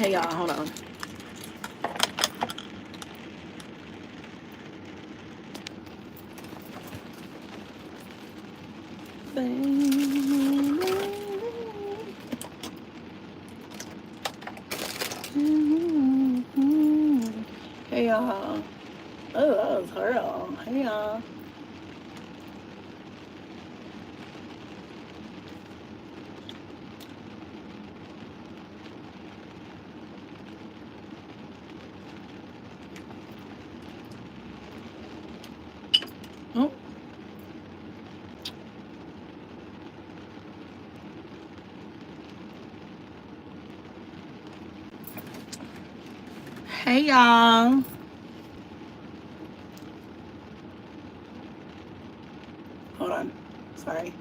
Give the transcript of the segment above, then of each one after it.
Hey y'all, hold on. Hey y'all. Oh, that was her. Hey y'all. Oh. Hey y'all. Hold on. Sorry.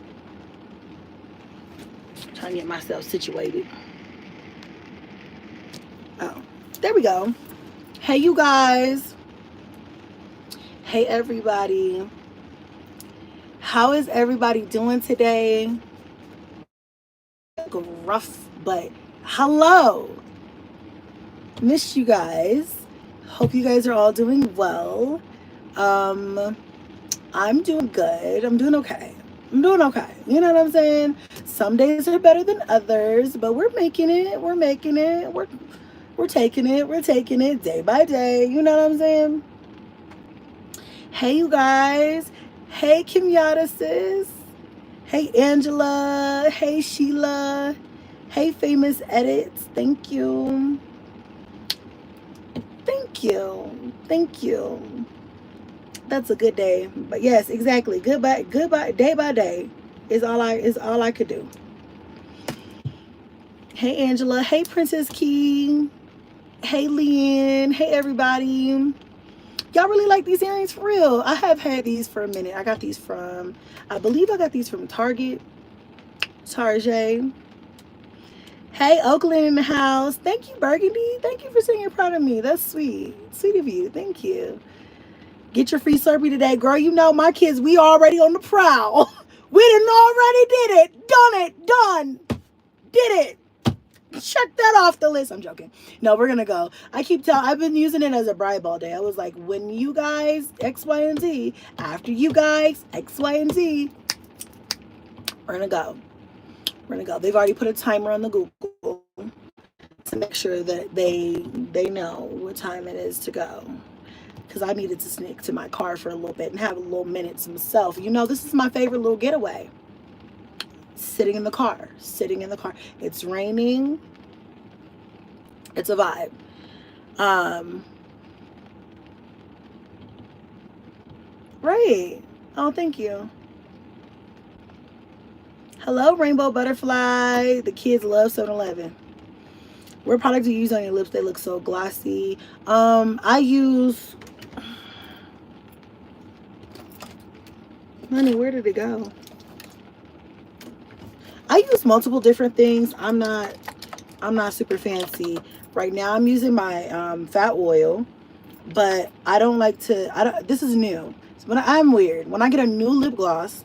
Trying to get myself situated. Oh, there we go. Hey you guys. Hey everybody. How is everybody doing today? Rough, but hello. Miss you guys. Hope you guys are all doing well. Um, I'm doing good. I'm doing okay. I'm doing okay. You know what I'm saying? Some days are better than others, but we're making it. We're making it. We're taking it. We're taking it day by day. You know what I'm saying? Hey, you guys. Hey, Kimyata sis. Hey, Angela. Hey, Sheila. Hey, Famous Edits. Thank you. Thank you. Thank you. That's a good day. But yes, exactly. Goodbye, day by day is all I could do. Hey Angela. Hey Princess Key. Hey Leanne. Hey everybody. Y'all really like these earrings for real? I have had these for a minute. I believe I got these from Target. Hey, Oakland in the house. Thank you, Burgundy. Thank you for saying you're proud of me. That's sweet. Sweet of you. Thank you. Get your free Slurpee today. Girl, you know my kids, we already on the prowl. We done already did it. Done it. Done. Did it. Check that off the list. I'm joking. No, we're gonna go. I've been using it as a bribe all day. I was like, when you guys X, Y, and Z, after you guys X, Y, and Z, we're gonna go. We're gonna go. They've already put a timer on the Google to make sure that they know what time it is to go. Because I needed to sneak to my car for a little bit and have a little minute to myself. You know, this is my favorite little getaway. Sitting in the car. Sitting in the car. It's raining. It's a vibe. Um, right. Oh, thank you. Hello, Rainbow Butterfly. The kids love 7-Eleven. What product do you use on your lips? They look so glossy. I use... Honey, where did it go? I use multiple different things. I'm not super fancy. Right now I'm using my fat oil, but I don't like to this is new. So I'm weird. When I get a new lip gloss,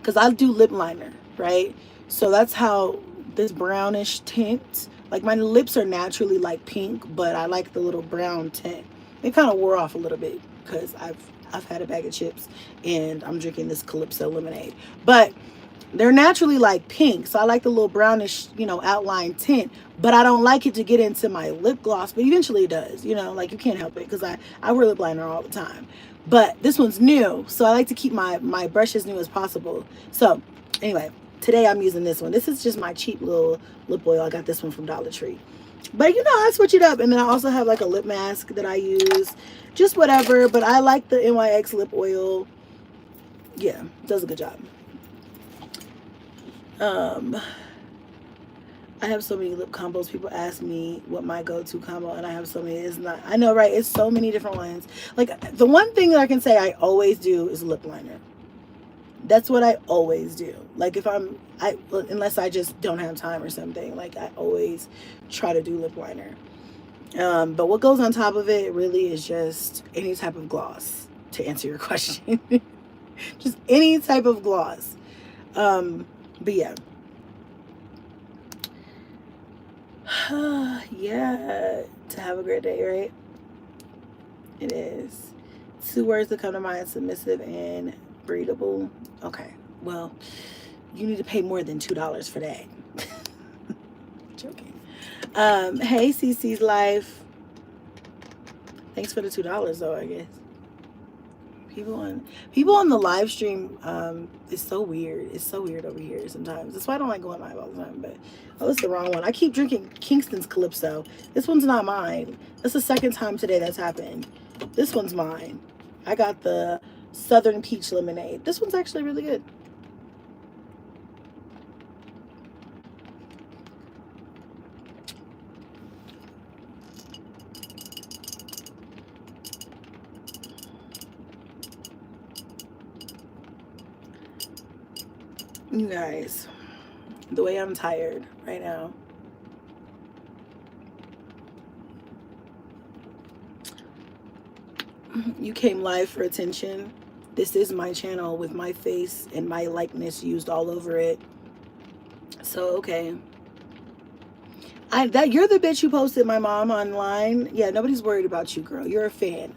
cuz I do lip liner, right? So that's how this brownish tint, like my lips are naturally like pink, but I like the little brown tint. It kind of wore off a little bit cuz I've had a bag of chips and I'm drinking this Calypso lemonade. But they're naturally like pink, so I like the little brownish, outline tint, but I don't like it to get into my lip gloss, but eventually it does, like you can't help it because I wear lip liner all the time. But this one's new, so I like to keep my brush as new as possible. So anyway, today I'm using this one. This is just my cheap little lip oil. I got this one from Dollar Tree. But I switch it up, and then I also have like a lip mask that I use, just whatever, but I like the NYX lip oil. Yeah, does a good job. Um, I have so many lip combos. People ask me what my go-to combo, and I have so many. It's not. I know, right? It's so many different ones. Like the one thing that I can say I always do is lip liner. That's what I always do. Like if unless I just don't have time or something. Like I always try to do lip liner. But what goes on top of it really is just any type of gloss. To answer your question, just any type of gloss. But yeah. Yeah, to have a great day, right? It is. Two words that come to mind: submissive and breedable. Okay, well, you need to pay more than $2 for that. Joking. Hey, CC's life. Thanks for the $2 though, I guess. People on the live stream, it's so weird. It's so weird over here sometimes. That's why I don't like going live all the time. But oh, it's the wrong one. I keep drinking Kingston's Calypso. This one's not mine. That's the second time today that's happened. This one's mine. I got the Southern Peach Lemonade. This one's actually really good. You guys, the way I'm tired right now. You came live for attention. This is my channel with my face and my likeness used all over it. So, okay. You're the bitch who posted my mom online. Yeah, nobody's worried about you, girl. You're a fan.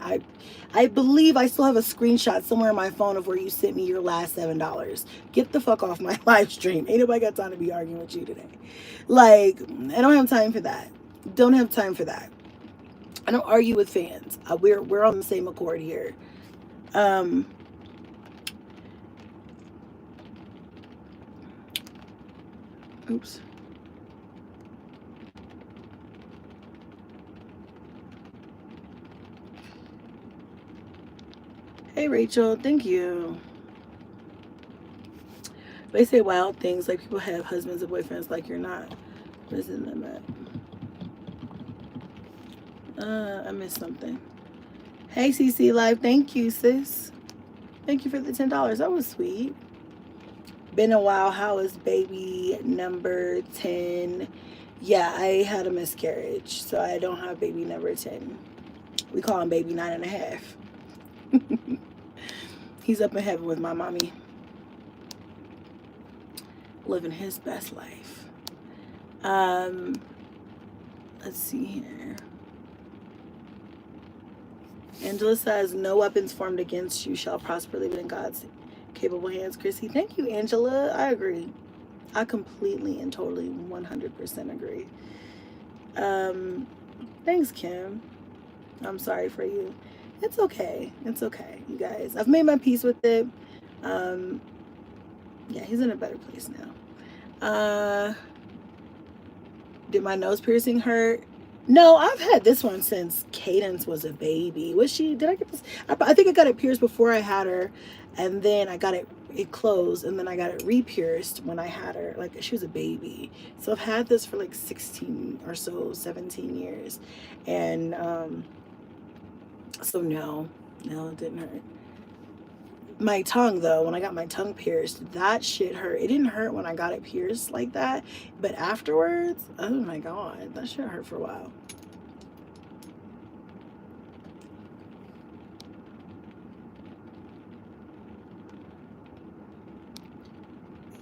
I believe I still have a screenshot somewhere on my phone of where you sent me your last $7. Get the fuck off my live stream. Ain't nobody got time to be arguing with you today. Like, I don't have time for that. Don't have time for that. I don't argue with fans. We're on the same accord here. Um, oops. Hey, Rachel. Thank you. They say wild things like people have husbands and boyfriends like you're not. Listen to them at. I missed something. Hey, CC Live. Thank you, sis. Thank you for the $10. That was sweet. Been a while. How is baby number 10? Yeah, I had a miscarriage, so I don't have baby number 10. We call him baby 9.5. He's up in heaven with my mommy, living his best life. Let's see here. Angela says, no weapons formed against you shall prosper, leave it in God's capable hands. Chrissy, thank you, Angela. I agree. I completely and totally 100% agree. Thanks, Kim. I'm sorry for you. It's okay. It's okay, you guys. I've made my peace with it. Yeah, he's in a better place now. Did my nose piercing hurt? No, I've had this one since Cadence was a baby. Did I get this? I think I got it pierced before I had her, and then I got it closed, and then I got it re-pierced when I had her. Like, she was a baby. So I've had this for like 16 or so, 17 years. And so no, it didn't hurt. My tongue, though, when I got my tongue pierced, that shit hurt. It didn't hurt when I got it pierced like that, but afterwards, oh my God, that shit hurt for a while.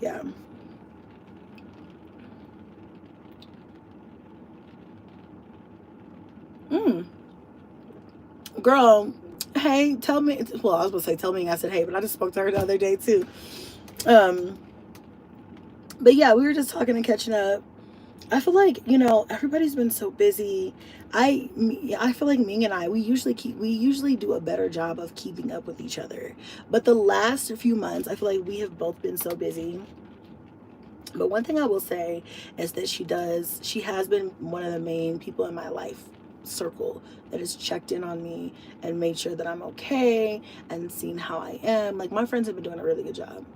Yeah. Girl, hey, tell me. Well, I was gonna say tell me. I said hey, but I just spoke to her the other day too. But yeah, we were just talking and catching up. I feel like, everybody's been so busy. I feel like Ming and I, we usually do a better job of keeping up with each other. But the last few months, I feel like we have both been so busy. But one thing I will say is that she has been one of the main people in my life circle that has checked in on me and made sure that I'm okay and seen how I am. Like, my friends have been doing a really good job.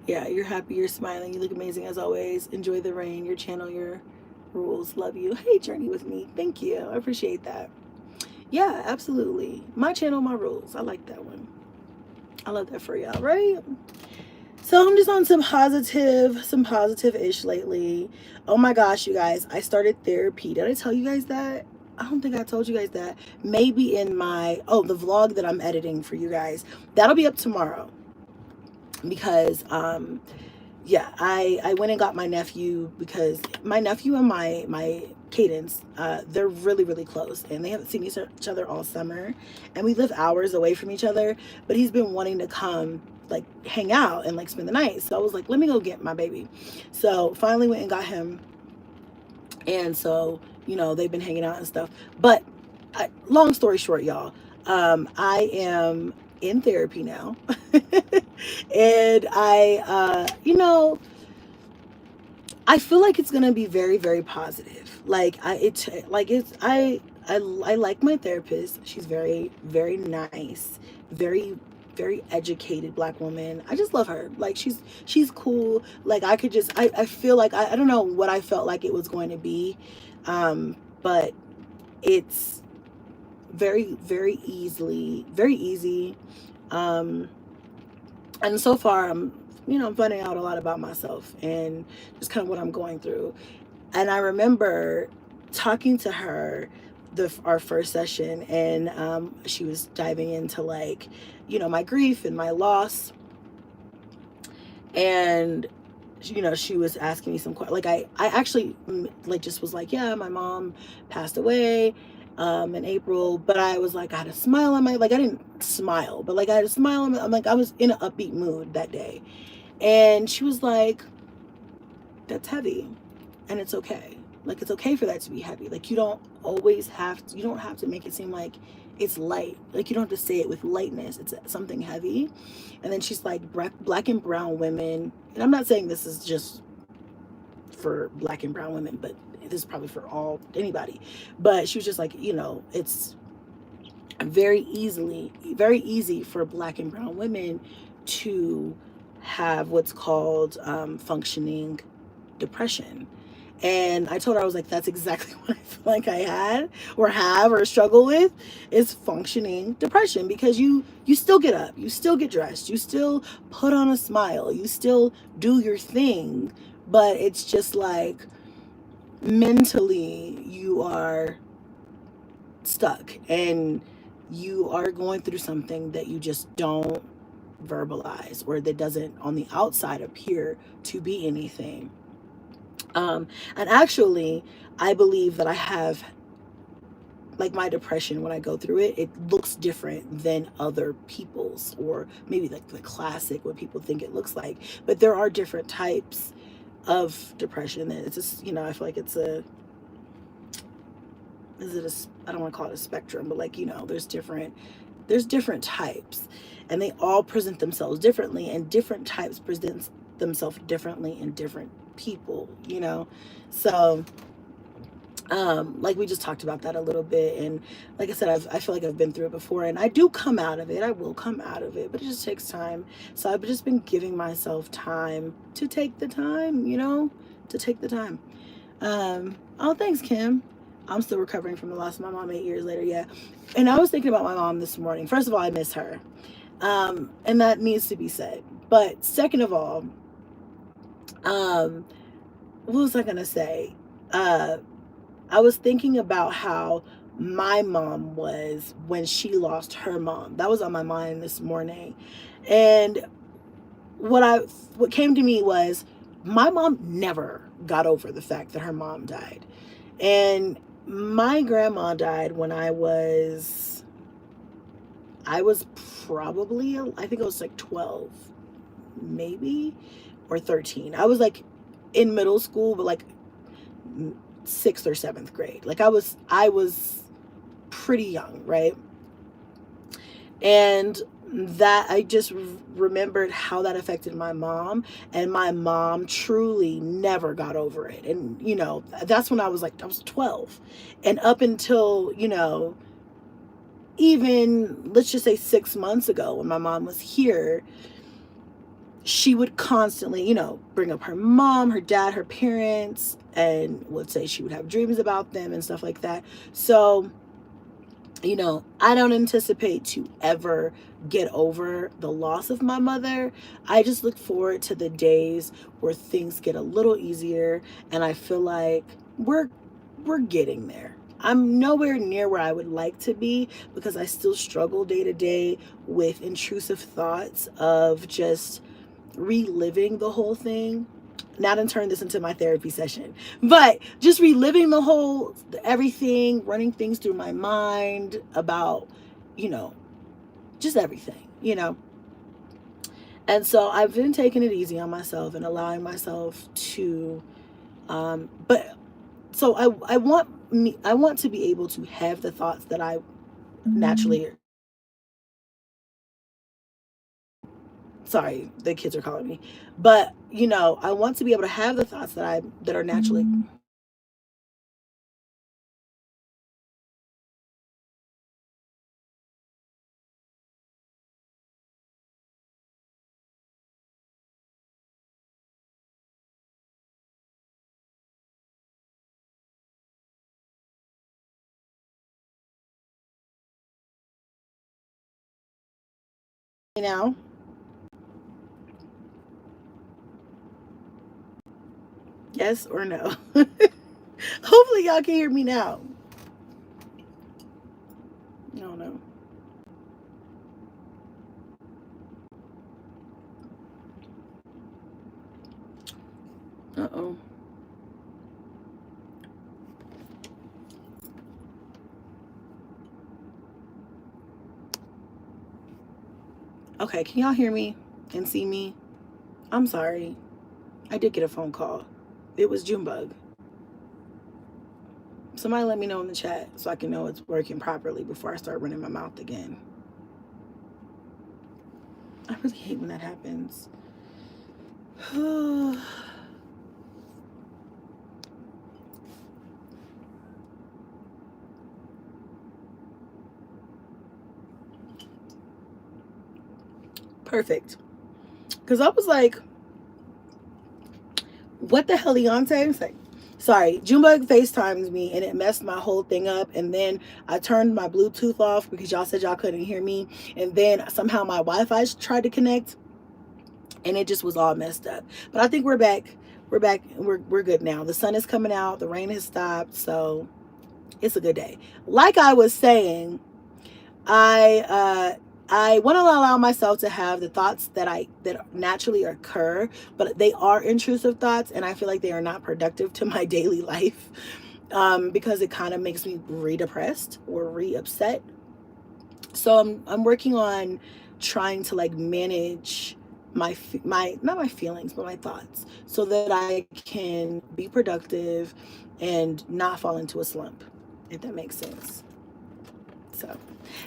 Yeah, you're happy, you're smiling, you look amazing as always. Enjoy the rain, your channel, your rules. Love you. Hey, journey with me. Thank you. I appreciate that. Yeah, absolutely. My channel, my rules. I like that one. I love that for y'all, right? So I'm just on some positive-ish lately. Oh my gosh, you guys, I started therapy. Did I tell you guys that? I don't think I told you guys that. Maybe in the vlog that I'm editing for you guys. That'll be up tomorrow. Because yeah, I went and got my nephew because my nephew and my Cadence, they're really really close, and they haven't seen each other all summer, and we live hours away from each other. But he's been wanting to come like hang out and like spend the night. So I was like, let me go get my baby. So finally went and got him, and so they've been hanging out and stuff. But long story short, y'all, I am in therapy now, and I feel like it's gonna be very, very positive. I like my therapist. She's very, very nice, very, very educated black woman. I just love her. Like she's cool. Like I feel like I don't know what I felt like it was going to be, but it's very, very easy. Um, and so far I'm finding out a lot about myself and just kind of what I'm going through. And I remember talking to her our first session, and she was diving into like my grief and my loss, and she was asking me some questions. Like I actually like just was like, yeah, my mom passed away in April, but I was like, I had a smile on my, like I didn't smile, but like I had a smile on I'm like, I was in an upbeat mood that day. And she was like, that's heavy, and it's okay. Like it's okay for that to be heavy. Like you don't have to make it seem like it's light. Like you don't have to say it with lightness. It's something heavy. And then she's like, black and brown women, and I'm not saying this is just for black and brown women, but this is probably for anybody. But she was just like, it's very easy for black and brown women to have what's called functioning depression. And I told her, I was like, that's exactly what I feel like I had or have or struggle with, is functioning depression. Because you still get up, you still get dressed, you still put on a smile, you still do your thing, but it's just like mentally you are stuck, and you are going through something that you just don't verbalize, or that doesn't on the outside appear to be anything. And actually, I believe that I have, like, my depression, when I go through it, it looks different than other people's, or maybe like the classic, what people think it looks like. But there are different types of depression. It's just, I feel like it's I don't want to call it a spectrum, but like, there's different types, and they all present themselves differently, and different types present themselves differently in different people. So like we just talked about that a little bit, and like I said, I feel like I've been through it before, and I do come out of it. I will come out of it, but it just takes time. So I've just been giving myself time to take the time, to take the time. Oh, thanks, Kim. I'm still recovering from the loss of my mom 8 years later. Yeah. And I was thinking about my mom this morning. First of all, I miss her. And that needs to be said. But second of all, what was I going to say? I was thinking about how my mom was when she lost her mom. That was on my mind this morning. And what came to me was, my mom never got over the fact that her mom died. And my grandma died when I was probably, I think I was like 12, maybe, or 13. I was like in middle school, but like 6th or 7th grade. Like I was pretty young, right? And that, I just remembered how that affected my mom, and my mom truly never got over it. And that's when I was 12, and up until even, let's just say 6 months ago, when my mom was here, she would constantly bring up her mom, her dad, her parents, and would say she would have dreams about them and stuff like that. So I don't anticipate to ever get over the loss of my mother. I just look forward to the days where things get a little easier, and I feel like we're getting there. I'm nowhere near where I would like to be, because I still struggle day to day with intrusive thoughts of just reliving the whole thing. Not to turn this into my therapy session, but just reliving the whole everything, running things through my mind about, you know, just everything, you know. And so I've been taking it easy on myself and allowing myself to, but so I want to be able to have the thoughts that I naturally, sorry, the kids are calling me, but you know, I want to be able to have the thoughts that are naturally, you know. Yes or no? Hopefully y'all can hear me now. I don't know. Uh-oh. Okay, can y'all hear me and see me? I'm sorry. I did get a phone call. It was Junebug. Somebody let me know in the chat so I can know it's working properly before I start running my mouth again. I really hate when that happens. Perfect. Because I was like, what the hell, Leonte? It's like, sorry, Junebug FaceTimes me and it messed my whole thing up. And then I turned my Bluetooth off because y'all said y'all couldn't hear me. And then somehow my Wi-Fi tried to connect and it just was all messed up. But I think we're back. We're back. We're good now. The sun is coming out. The rain has stopped. So it's a good day. Like I was saying, I want to allow myself to have the thoughts that naturally occur, but they are intrusive thoughts, and I feel like they are not productive to my daily life, because it kind of makes me re-depressed or re-upset. So I'm working on trying to like manage my not my feelings but my thoughts so that I can be productive and not fall into a slump, if that makes sense. So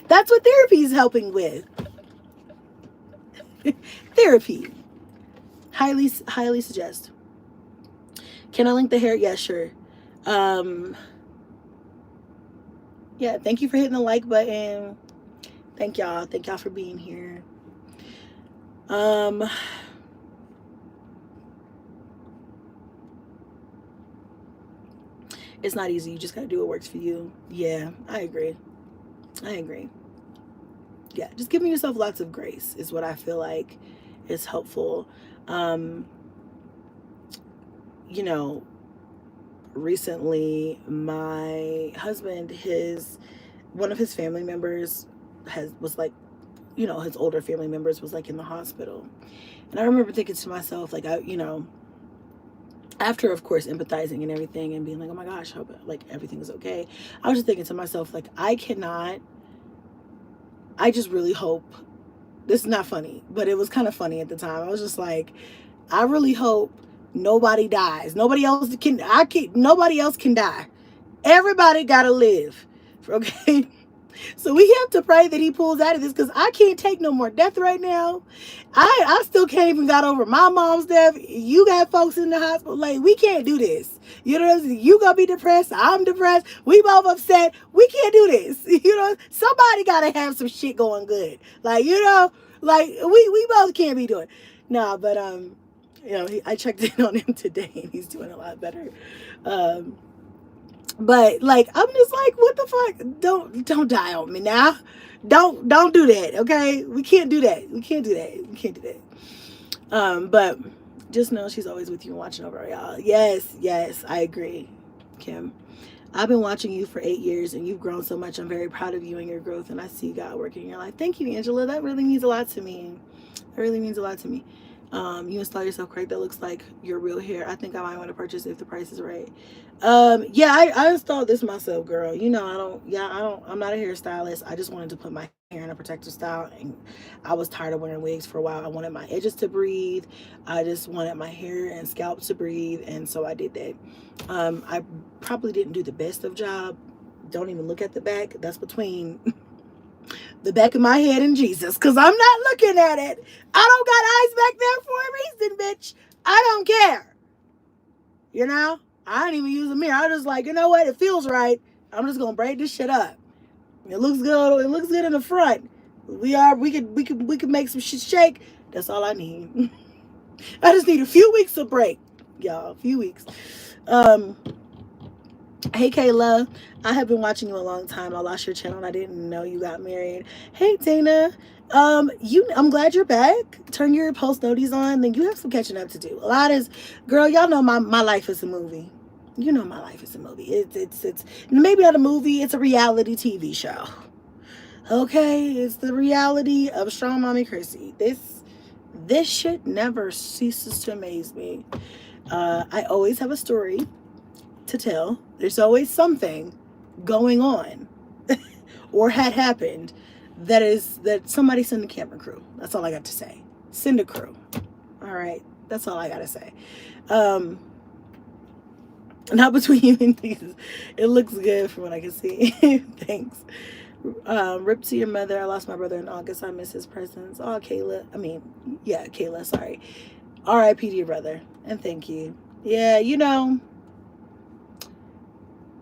that's what therapy is helping with. Therapy. Highly suggest. Can I link the hair? Yeah, sure. Um, yeah, thank you for hitting the like button. Thank y'all. Thank y'all for being here. Um, it's not easy. You just gotta do what works for you. Yeah, I agree. I agree. Yeah, just giving yourself lots of grace is what I feel like is helpful. Um, you know, recently my husband, his one of his family members was like, you know, his older family members was like in the hospital. And I remember thinking to myself, like, after of course empathizing and everything and being like, oh my gosh, hope like everything is okay. I was just thinking to myself, like, I just really hope, this is not funny, but it was kind of funny at the time. I was just like, I really hope nobody dies. Nobody else can die. Everybody gotta live. Okay. So we have to pray that he pulls out of this because I can't take no more death right now. I still can't even got over my mom's death. You got folks in the hospital. Like, we can't do this. You know what I'm saying? You gonna be depressed. I'm depressed. We both upset. We can't do this. You know, somebody gotta have some shit going good. Like, you know, like we both can't be doing. No, but you know, I checked in on him today and he's doing a lot better. Um, but like, I'm just like, what the fuck? Don't die on me now. Don't do that. Okay, we can't do that. We can't do that. We can't do that. But just know she's always with you and watching over y'all. Yes, I agree, Kim. I've been watching you for 8 years and you've grown so much. I'm very proud of you and your growth, and I see God working in your life. Thank you, Angela. That really means a lot to me. That really means a lot to me. You install yourself correct. That looks like your real hair. I think I might want to purchase if the price is right. Yeah, I installed this myself, girl. You know, I'm not a hairstylist. I just wanted to put my hair in a protective style. And I was tired of wearing wigs for a while. I wanted my edges to breathe. I just wanted my hair and scalp to breathe. And so I did that. I probably didn't do the best of job. Don't even look at the back. That's between the back of my head and Jesus, because I'm not looking at it. I don't got eyes back there for a reason, bitch. I don't care. You know? I don't even use a mirror. I just like, you know what? It feels right. I'm just gonna braid this shit up. It looks good. It looks good in the front. We could make some shit shake. That's all I need. I just need a few weeks of break. Y'all, a few weeks. Um Hey Kayla, I have been watching you a long time. I lost your channel and I didn't know you got married. Hey Dana, I'm glad you're back. Turn your post noties on. Then you have some catching up to do. A lot is, girl, y'all know my life is a movie. You know my life is a movie. It's maybe not a movie. It's a reality TV show. Okay, it's the reality of Strong Mommy Chrissy. This shit never ceases to amaze me. I always have a story to tell. There's always something going on or had happened that somebody send a camera crew. That's all I got to say. Send a crew. All right. That's all I got to say. Not between you and Jesus. It looks good from what I can see. Thanks. Rip to your mother. I lost my brother in August. I miss his presence. Oh, Kayla. Kayla, sorry. R.I.P. to your brother. And thank you. Yeah, you know,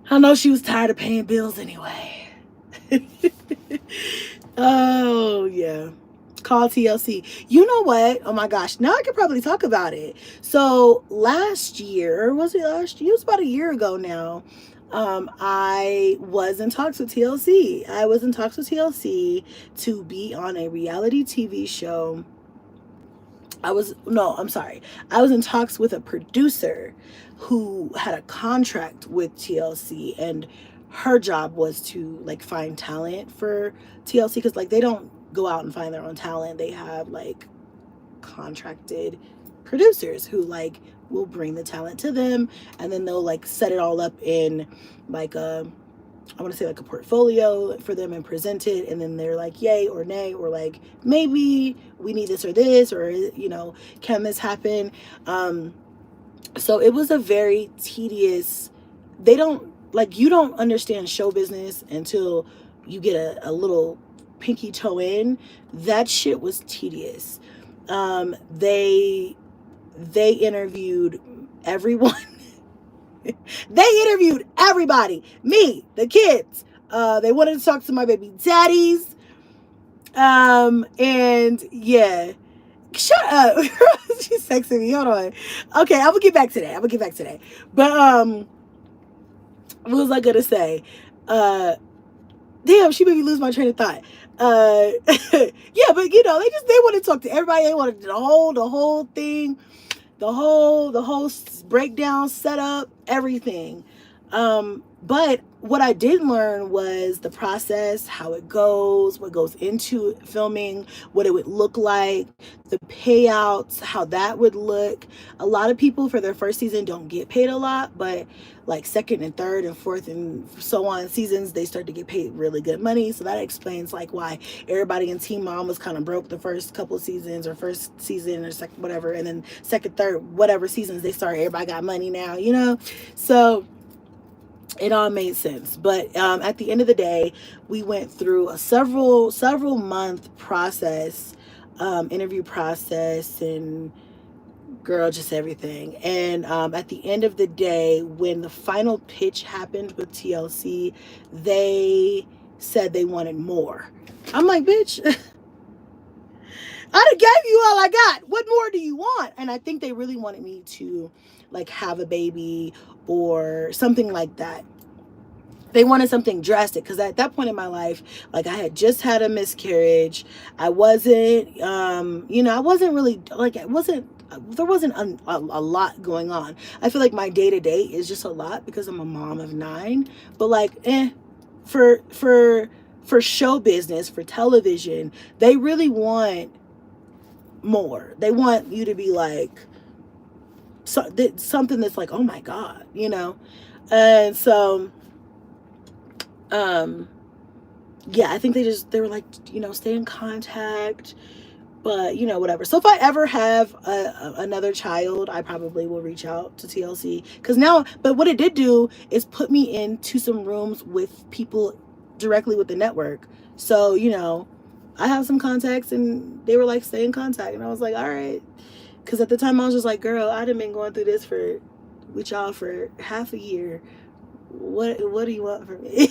I know she was tired of paying bills anyway. Oh, yeah. Call TLC. You know what? Oh my gosh. Now I could probably talk about it. So last year, was it last year? It was about a year ago now. I was in talks with TLC. I was in talks with TLC to be on a reality TV show. I was in talks with a producer who had a contract with TLC, and her job was to like find talent for TLC, because like they don't go out and find their own talent. They have like contracted producers who like will bring the talent to them, and then they'll like set it all up in like I want to say like a portfolio for them and present it, and then they're like yay or nay, or like maybe we need this, or you know, can this happen? So it was a very tedious, they don't like, you don't understand show business until you get a little pinky toe in. That shit was tedious. They interviewed everyone. They interviewed everybody. Me, the kids. They wanted to talk to my baby daddies. And yeah. Shut up. She's texting me. Hold on. Okay, I'm gonna get back to that. But what was I gonna say? Damn, she made me lose my train of thought. Yeah, but you know, they want to talk to everybody. They wanted the whole thing, the whole breakdown, setup, everything. But what I did learn was the process, how it goes, what goes into filming, what it would look like, the payouts, how that would look. A lot of people for their first season don't get paid a lot, but like second and third and fourth and so on seasons, they start to get paid really good money. So that explains like why everybody in Teen Mom was kind of broke the first couple of seasons, or first season or second whatever, and then second, third, whatever seasons they start, everybody got money now, you know. So it all made sense. But at the end of the day, we went through a several month process, interview process, and girl, just everything. And at the end of the day, when the final pitch happened with TLC, they said they wanted more. I'm like, bitch, I done gave you all I got. What more do you want? And I think they really wanted me to like have a baby or something like that. They wanted something drastic, because at that point in my life, like I had just had a miscarriage. I wasn't, I wasn't really like, there wasn't a lot going on. I feel like my day-to-day is just a lot because I'm a mom of 9, but like, for show business, for television, they really want more. They want you to be like, something that's like, oh my God, you know? And so, um, yeah, I think they were like, stay in contact, but whatever. So if I ever have another child, I probably will reach out to TLC, because now, but what it did do is put me into some rooms with people directly with the network. So, I have some contacts, and they were like, stay in contact. And I was like, all right. Because at the time I was just like, girl, I'd have been going through this with y'all for half a year. What do you want from me?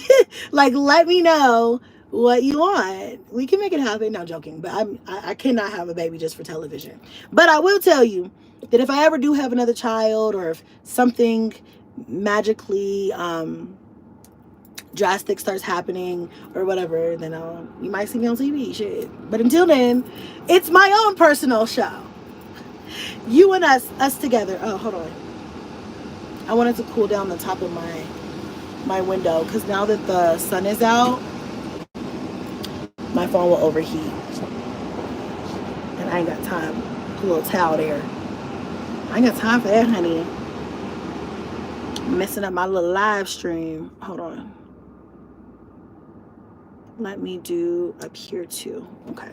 Like, let me know what you want. We can make it happen. No, I'm joking, but I cannot have a baby just for television. But I will tell you that if I ever do have another child, or if something magically drastic starts happening or whatever, then you might see me on TV. Shit. But until then, it's my own personal show. You and us together. Oh, hold on. I wanted to cool down the top of my window, because now that the sun is out, my phone will overheat, and I ain't got time. Put a little towel there. I ain't got time for that, honey. I'm messing up my little live stream. Hold on. Let me do up here too. Okay.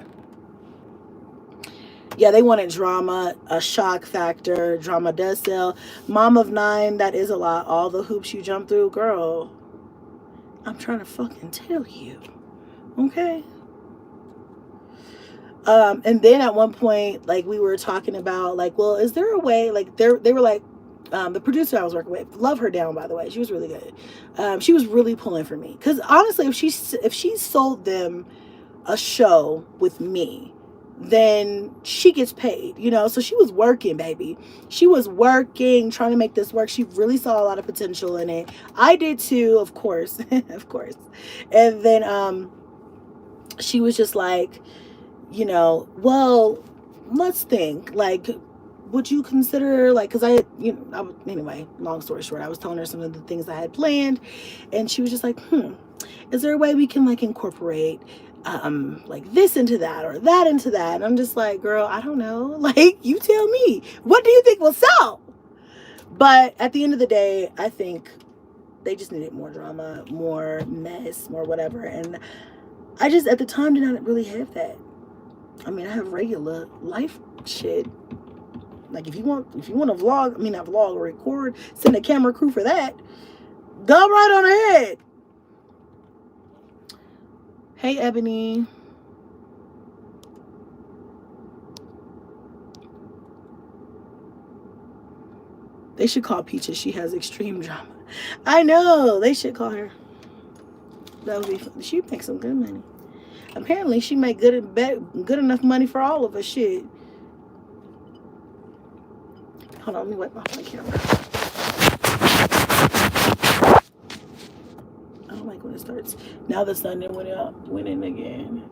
Yeah, they wanted drama, a shock factor. Drama does sell. Mom of 9, that is a lot. All the hoops you jump through, girl. I'm trying to fucking tell you. Okay. And then at one point, like, we were talking about, like, well, is there a way, like, they were like, the producer I was working with, love her down, by the way. She was really good. She was really pulling for me. Because honestly, if she sold them a show with me, then she gets paid, so she was working, baby. She was working, trying to make this work. She really saw a lot of potential in it. I did too, of course. Of course. And then she was just like, well, let's think, like, would you consider, like, because anyway, long story short, I was telling her some of the things I had planned, and she was just like, is there a way we can, like, incorporate like this into that, or that into that? And I'm just like, girl, I don't know. Like, you tell me. What do you think will sell? But at the end of the day, I think they just needed more drama, more mess, more whatever. And I just, at the time, did not really have that. I mean, I have regular life shit. Like, if you want to vlog, I mean, not vlog, or record, send a camera crew for that. Go right on ahead. Hey, Ebony. They should call Peaches. She has extreme drama. I know. They should call her. That would be fun. She makes some good money. Apparently, she make good enough money for all of us. Shit. Hold on. Let me wipe off my camera. I don't like when it starts. Now the sun went in again.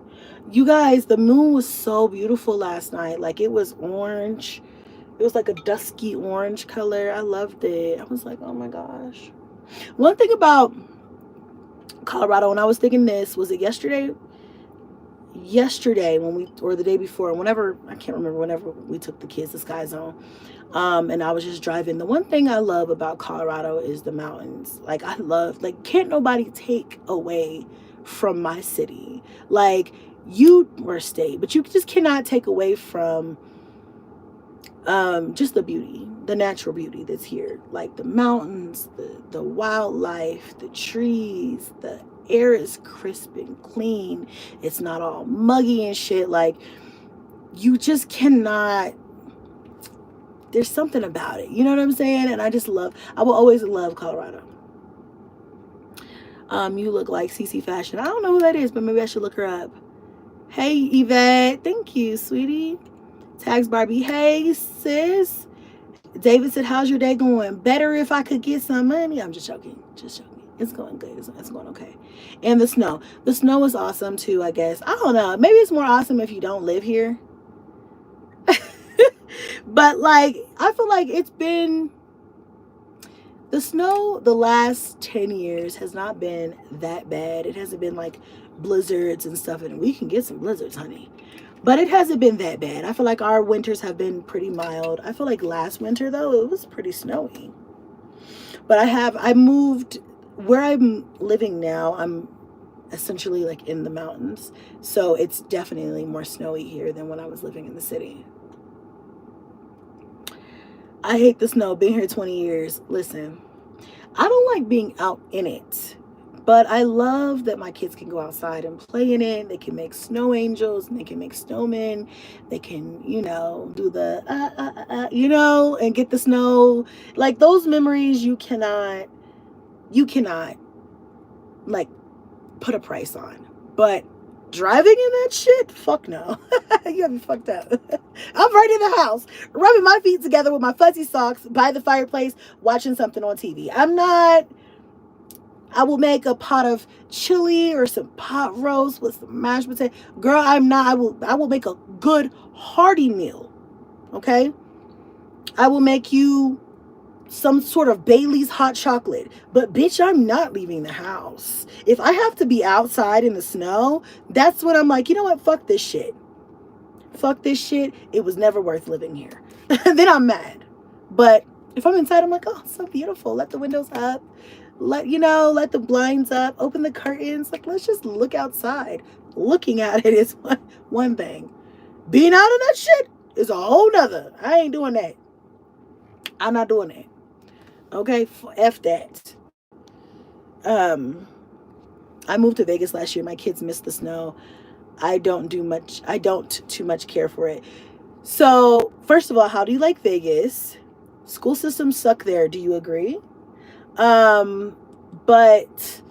You guys, the moon was so beautiful last night. Like, it was orange. It was like a dusky orange color. I loved it. I was like, oh my gosh. One thing about Colorado, and I was thinking this, was it yesterday or the day before, whenever, I can't remember, whenever we took the kids to Sky Zone, and I was just driving. The one thing I love about Colorado is the mountains. Like, can't nobody take away from my city. Like, or state, but you just cannot take away from just the beauty, the natural beauty that's here. Like, the mountains, the wildlife, the trees, the air is crisp and clean. It's not all muggy and shit. Like, you just cannot, there's something about it, you know what I'm saying? And I will always love Colorado. You look like CC Fashion. I don't know who that is, but maybe I should look her up. Hey, Yvette. Thank you, sweetie. Tags Barbie. Hey, sis. David said, how's your day going? Better if I could get some money. I'm just joking. It's going good. It's going okay. And the snow. The snow is awesome too, I guess. I don't know. Maybe it's more awesome if you don't live here. But, like, I feel like it's been, the snow the last 10 years has not been that bad. It hasn't been like blizzards and stuff, and we can get some blizzards, honey. But it hasn't been that bad. I feel like our winters have been pretty mild. I feel like last winter though, it was pretty snowy. But I moved where I'm living now. I'm essentially like in the mountains. So it's definitely more snowy here than when I was living in the city. I hate the snow. Been here 20 years. Listen, I don't like being out in it. But I love that my kids can go outside and play in it. They can make snow angels and they can make snowmen. They can, do the, and get the snow. Like those memories you cannot like put a price on. But driving in that shit, fuck no. You got me fucked up. I'm right in the house, rubbing my feet together with my fuzzy socks by the fireplace, watching something on TV. I will make a pot of chili or some pot roast with some mashed potato. Girl, I will make a good hearty meal. Okay? I will make you some sort of Bailey's hot chocolate. But bitch, I'm not leaving the house. If I have to be outside in the snow, that's when I'm like, you know what? Fuck this shit. Fuck this shit. It was never worth living here. Then I'm mad. But if I'm inside, I'm like, oh, it's so beautiful. Let the windows up. Let the blinds up. Open the curtains. Like, let's just look outside. Looking at it is one thing. Being out in that shit is a whole nother. I ain't doing that. I'm not doing that. Okay? F that. I moved to Vegas last year. My kids missed the snow. I don't too much care for it. So, first of all, how do you like Vegas? School systems suck there. Do you agree? But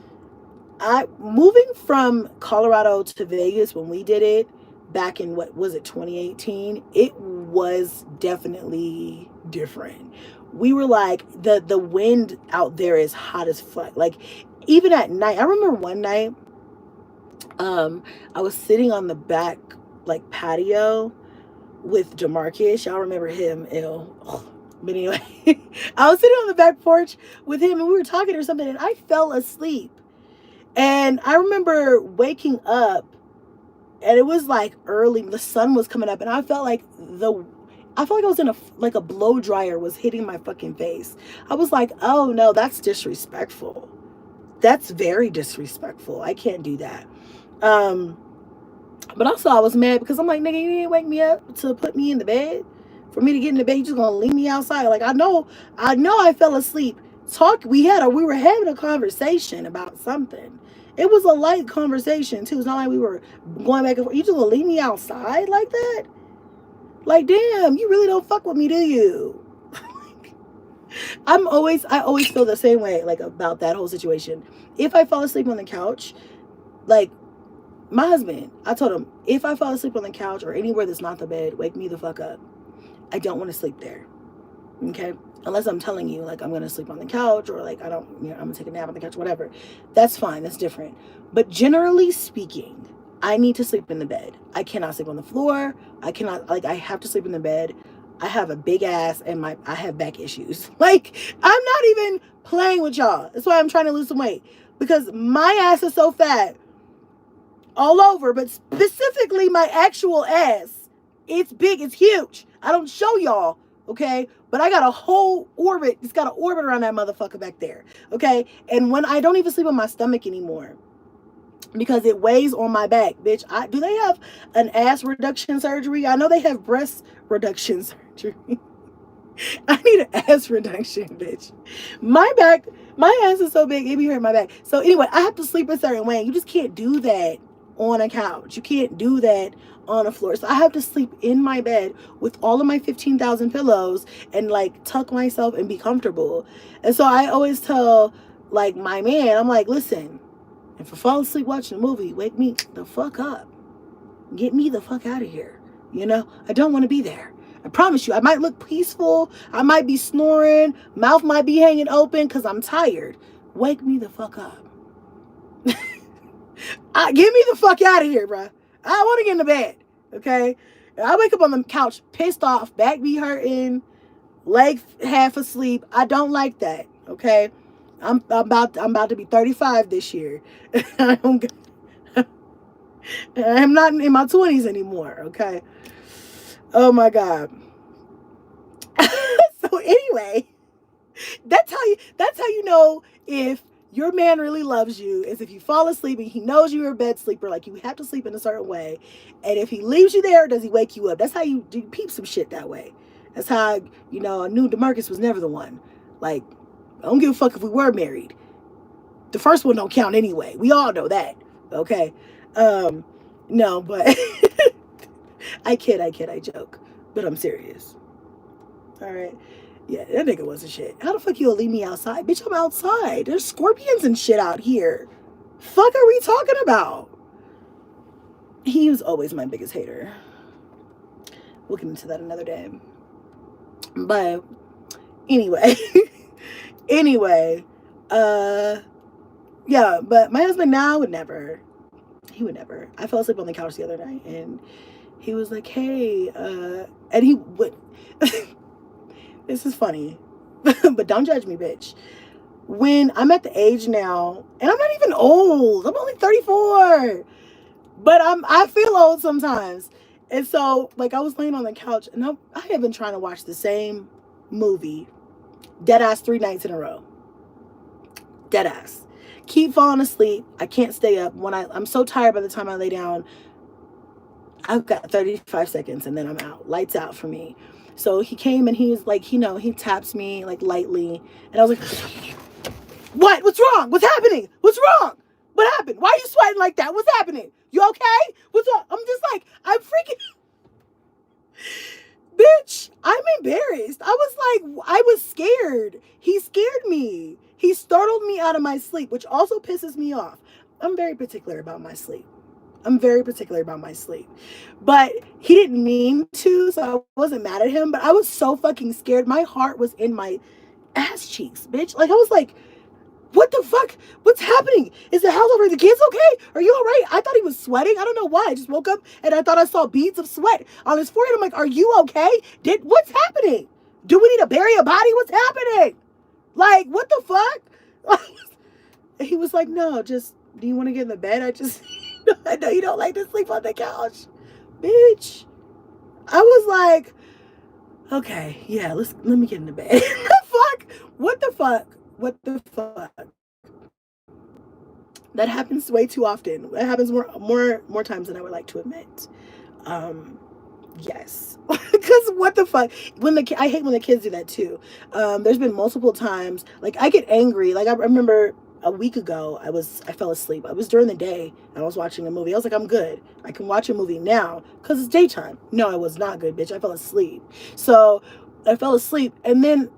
moving from Colorado to Vegas when we did it back in, what was it, 2018, it was definitely different. We were like, the wind out there is hot as fuck. Like, even at night, I remember one night, I was sitting on the back, like, patio with Demarcus. Y'all remember him? Ew. But anyway, I was sitting on the back porch with him and we were talking or something and I fell asleep. And I remember waking up and it was like early, the sun was coming up and I felt like I was in a blow dryer was hitting my fucking face. I was like, oh no, that's disrespectful. That's very disrespectful. I can't do that. But also I was mad because I'm like, nigga, you didn't wake me up to put me in the bed. For me to get in the bed, you just gonna leave me outside. Like, I know I fell asleep. We were having a conversation about something. It was a light conversation too. It's not like we were going back and forth. You just gonna leave me outside like that? Like, damn, you really don't fuck with me, do you? I always feel the same way, like, about that whole situation. If I fall asleep on the couch, like, my husband, I told him, if I fall asleep on the couch or anywhere that's not the bed, wake me the fuck up. I don't want to sleep there. Okay? Unless I'm telling you, like, I'm going to sleep on the couch or, like, I'm going to take a nap on the couch, whatever. That's fine. That's different. But generally speaking, I need to sleep in the bed. I cannot sleep on the floor. I have to sleep in the bed. I have a big ass and I have back issues. Like, I'm not even playing with y'all. That's why I'm trying to lose some weight. Because my ass is so fat all over, but specifically my actual ass. It's big. It's huge. I don't show y'all, okay? But I got a whole orbit. It's got an orbit around that motherfucker back there, okay? And when I don't even sleep on my stomach anymore because it weighs on my back, bitch. Do they have an ass reduction surgery? I know they have breast reduction surgery. I need an ass reduction, bitch. My ass is so big, it be hurting my back. So anyway, I have to sleep a certain way. You just can't do that on a couch. You can't do that on a floor. So I have to sleep in my bed with all of my 15,000 pillows and like tuck myself and be comfortable. And so I always tell like my man, I'm like, listen, if I fall asleep watching a movie, wake me the fuck up. Get me the fuck out of here. I don't want to be there. I promise you, I might look peaceful. I might be snoring. Mouth might be hanging open because I'm tired. Wake me the fuck up. Get me the fuck out of here, bro. I want to get in the bed, okay? I wake up on the couch pissed off, back be hurting, legs half asleep. I don't like that, okay? I'm about to be 35 this year. I'm not in my 20s anymore, okay? Oh my God. So anyway, that's how you know if your man really loves you is if you fall asleep and he knows you're a bed sleeper, like you have to sleep in a certain way. And if he leaves you there, does he wake you up? That's how you peep some shit that way. That's how, I knew DeMarcus was never the one. Like, I don't give a fuck if we were married. The first one don't count anyway. We all know that. Okay. No, but I kid, I joke. But I'm serious. All right. Yeah, that nigga wasn't shit. How the fuck you gonna leave me outside? Bitch, I'm outside. There's scorpions and shit out here. Fuck are we talking about? He was always my biggest hater. We'll get into that another day. But anyway. Anyway. Yeah, but my husband now would never. He would never. I fell asleep on the couch the other night and he was like, hey, and he would this is funny. But don't judge me, bitch. When I'm at the age now, and I'm not even old, I'm only 34, but I feel old sometimes. And so, like, I was laying on the couch, and I have been trying to watch the same movie, dead ass 3 nights in a row. Dead ass. Keep falling asleep. I can't stay up. When I'm so tired by the time I lay down, I've got 35 seconds, and then I'm out. Lights out for me. So he came and he was like, he taps me like lightly, and I was like, what? What's wrong? What's happening? What's wrong? What happened? Why are you sweating like that? What's happening? You okay? What's up? I'm just like, I'm freaking. Bitch, I'm embarrassed. I was scared. He scared me. He startled me out of my sleep, which also pisses me off. I'm very particular about my sleep. But he didn't mean to, so I wasn't mad at him. But I was so fucking scared. My heart was in my ass cheeks, bitch. Like, I was like, what the fuck? What's happening? Is the house over? The kids okay? Are you all right? I thought he was sweating. I don't know why. I just woke up and I thought I saw beads of sweat on his forehead. I'm like, are you okay? What's happening? Do we need to bury a body? What's happening? Like, what the fuck? He was like, no, just, do you want to get in the bed? I know you don't like to sleep on the couch. Bitch. I was like, okay, yeah, let me get in the bed. The fuck? What the fuck? What the fuck? That happens way too often. It happens more times than I would like to admit. Yes. Because what the fuck? I hate when the kids do that too. There's been multiple times, like, I get angry. Like, I remember a week ago, I fell asleep. It was during the day, and I was watching a movie. I was like, I'm good. I can watch a movie now because it's daytime. No, I was not good, bitch. I fell asleep. So I fell asleep, and then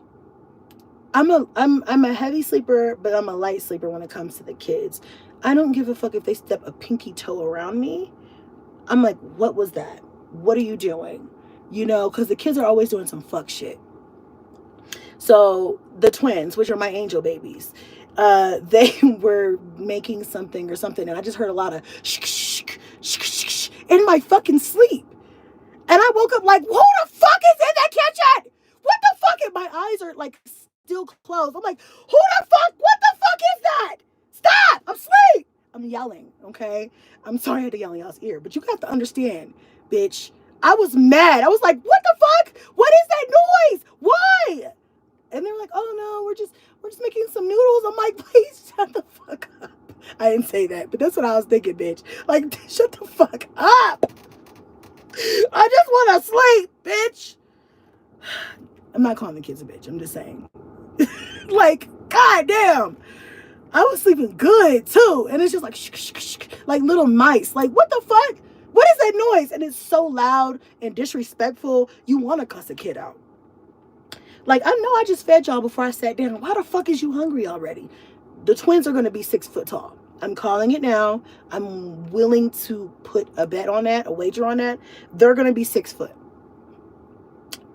I'm a heavy sleeper, but I'm a light sleeper when it comes to the kids. I don't give a fuck if they step a pinky toe around me. I'm like, what was that? What are you doing? Because the kids are always doing some fuck shit. So the twins, which are my angel babies, they were making something or something, and I just heard a lot of shh in my fucking sleep. And I woke up like, who the fuck is in the kitchen? What the fuck? And my eyes are like still closed. I'm like, who the fuck? What the fuck is that? Stop! I'm asleep. I'm yelling, okay? I'm sorry I had to yell in y'all's ear, but you have to understand, bitch. I was mad. I was like, what the fuck? What is that noise? Why? And they're like, oh no, we're just making some noodles. I'm like, please shut the fuck up. I didn't say that, but that's what I was thinking, bitch. Like, shut the fuck up. I just want to sleep, bitch. I'm not calling the kids a bitch. I'm just saying. Like, goddamn. I was sleeping good, too. And it's just like, like little mice. Like, what the fuck? What is that noise? And it's so loud and disrespectful. You want to cuss a kid out. Like, I know I just fed y'all before I sat down. Why the fuck is you hungry already? The twins are going to be 6 foot tall. I'm calling it now. I'm willing to put a bet on that, a wager on that. They're going to be 6 foot.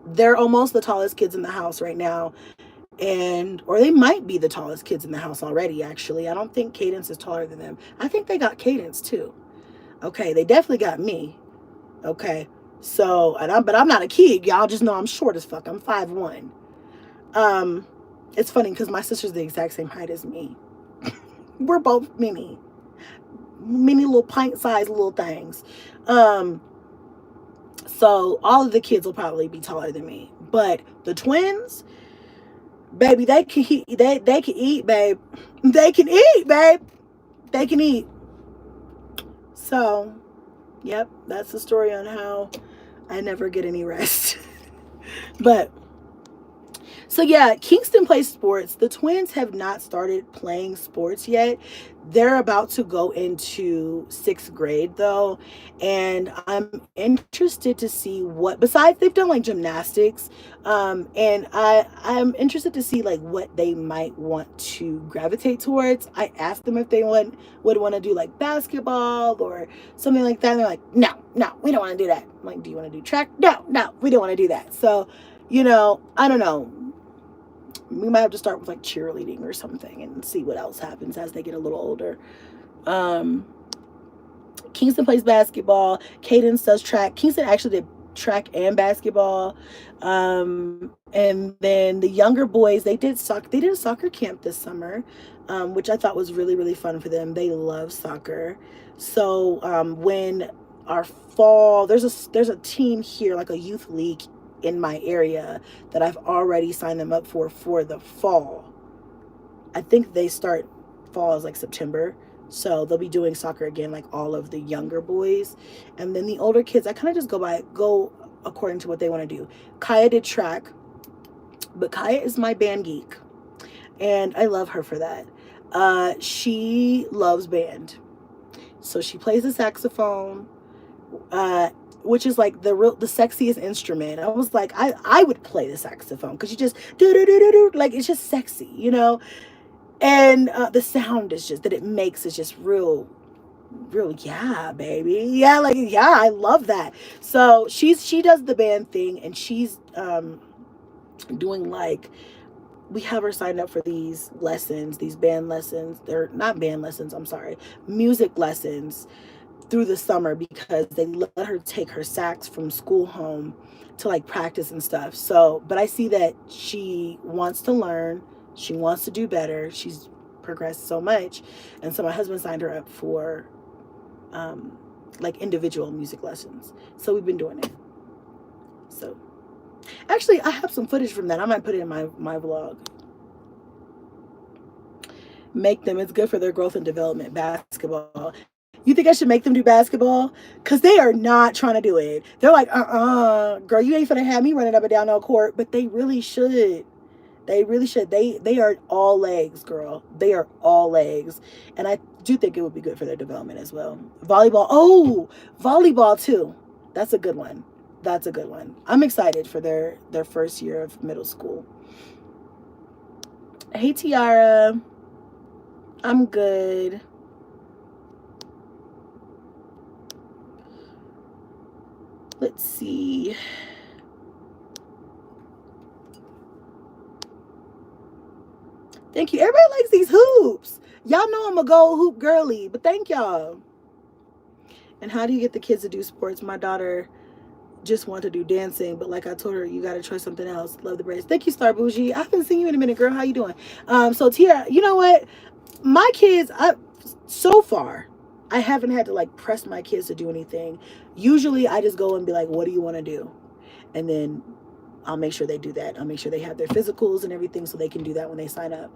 They're almost the tallest kids in the house right now. Or they might be the tallest kids in the house already, actually. I don't think Cadence is taller than them. I think they got Cadence too. Okay, they definitely got me. Okay, so, but I'm not a kid. Y'all just know I'm short as fuck. I'm 5'1". It's funny because my sister's the exact same height as me. We're both mini. mini little pint-sized little things. So all of the kids will probably be taller than me, but the twins, baby, they can eat, babe. They can eat, babe. They can eat. So, yep, that's the story on how I never get any rest. But so yeah, Kingston plays sports. The twins have not started playing sports yet. They're about to go into sixth grade though, and I'm interested to see what. Besides, they've done like gymnastics, and I'm interested to see like what they might want to gravitate towards. I asked them if they would want to do like basketball or something like that. And they're like, no, no, we don't want to do that. I'm like, do you want to do track? No, no, we don't want to do that. So, I don't know, we might have to start with like cheerleading or something and see what else happens as they get a little older. Kingston plays basketball. Cadence does track. Kingston actually did track and basketball. And then the younger boys, they did a soccer camp this summer, which I thought was really, really fun for them. They love soccer. So when our fall, there's a team here, like a youth league in my area that I've already signed them up for the fall. I think they start fall is like September. So they'll be doing soccer again, like all of the younger boys. And then the older kids, I kind of just go according to what they want to do. Kaya did track, but Kaya is my band geek. And I love her for that. She loves band. So she plays the saxophone, which is like the sexiest instrument. I was like, I would play the saxophone because you just do, like it's just sexy, and the sound is just that it makes is just real, yeah, baby, yeah, like yeah, I love that. So she does the band thing, and she's doing like, we have her signed up for these band lessons. They're not band lessons, I'm sorry, music lessons through the summer, because they let her take her sax from school home to like practice and stuff. So, but I see that she wants to learn, she wants to do better, she's progressed so much. And so my husband signed her up for like individual music lessons. So we've been doing it. So actually I have some footage from that. I might put it in my vlog. Make them, it's good for their growth and development. Basketball. You think I should make them do basketball? Because they are not trying to do it. They're like, girl, you ain't finna have me running up and down no court. But they really should. They really should. They are all legs, girl. They are all legs. And I do think it would be good for their development as well. Volleyball. Oh, volleyball too. That's a good one. That's a good one. I'm excited for their first year of middle school. Hey, Tiara. I'm good. Let's see. Thank you. Everybody likes these hoops. Y'all know I'm a gold hoop girly, but thank y'all. And how do you get the kids to do sports? My daughter just wanted to do dancing, but like I told her, you got to try something else. Love the braids. Thank you, Star Bougie. I haven't seen you in a minute, girl. How you doing? So Tia, you know what? My kids, so far, I haven't had to like press my kids to do anything. Usually I just go and be like, what do you want to do? And then I'll make sure they do that. I'll make sure they have their physicals and everything so they can do that when they sign up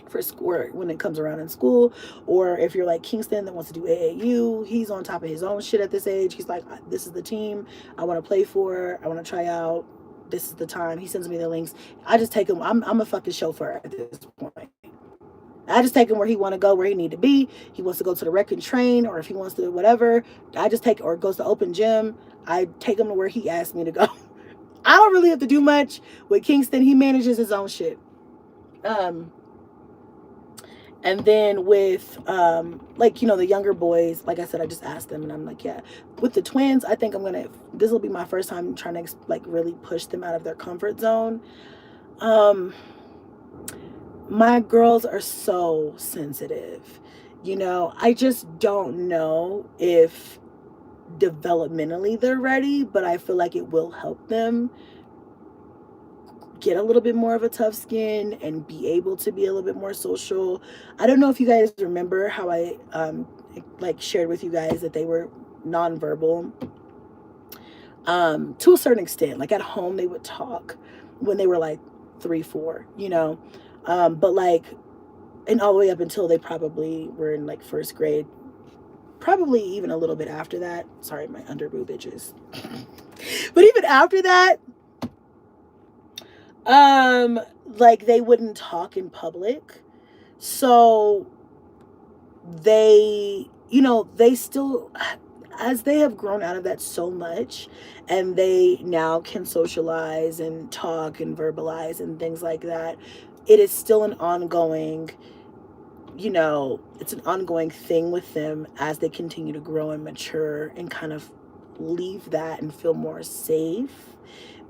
for school, when it comes around in school. Or if you're like Kingston that wants to do AAU, he's on top of his own shit at this age. He's like, this is the team I want to play for. I want to try out. This is the time. He sends me the links. I just take him. I'm a fucking chauffeur at this point. I just take him where he want to go, where he need to be. He wants to go to the rec and train, or if he wants to do whatever, I just take, or goes to open gym, I take him to where he asked me to go. I don't really have to do much with Kingston. He manages his own shit. And then with like, the younger boys, like I said, I just asked them, and I'm like, yeah. With the twins, I think this will be my first time trying to like really push them out of their comfort zone. My girls are so sensitive. I just don't know if developmentally they're ready, but I feel like it will help them get a little bit more of a tough skin and be able to be a little bit more social. I don't know if you guys remember how I like shared with you guys that they were nonverbal to a certain extent. Like at home they would talk when they were like 3, 4, you know. But like, and all the way up until they probably were in like first grade, probably even a little bit after that. Sorry, my underboob itches. But even after that, like they wouldn't talk in public. So they, you know, they still, as they have grown out of that so much, and they now can socialize and talk and verbalize and things like that, it is still an ongoing, you know, it's an ongoing thing with them as they continue to grow and mature and kind of leave that and feel more safe,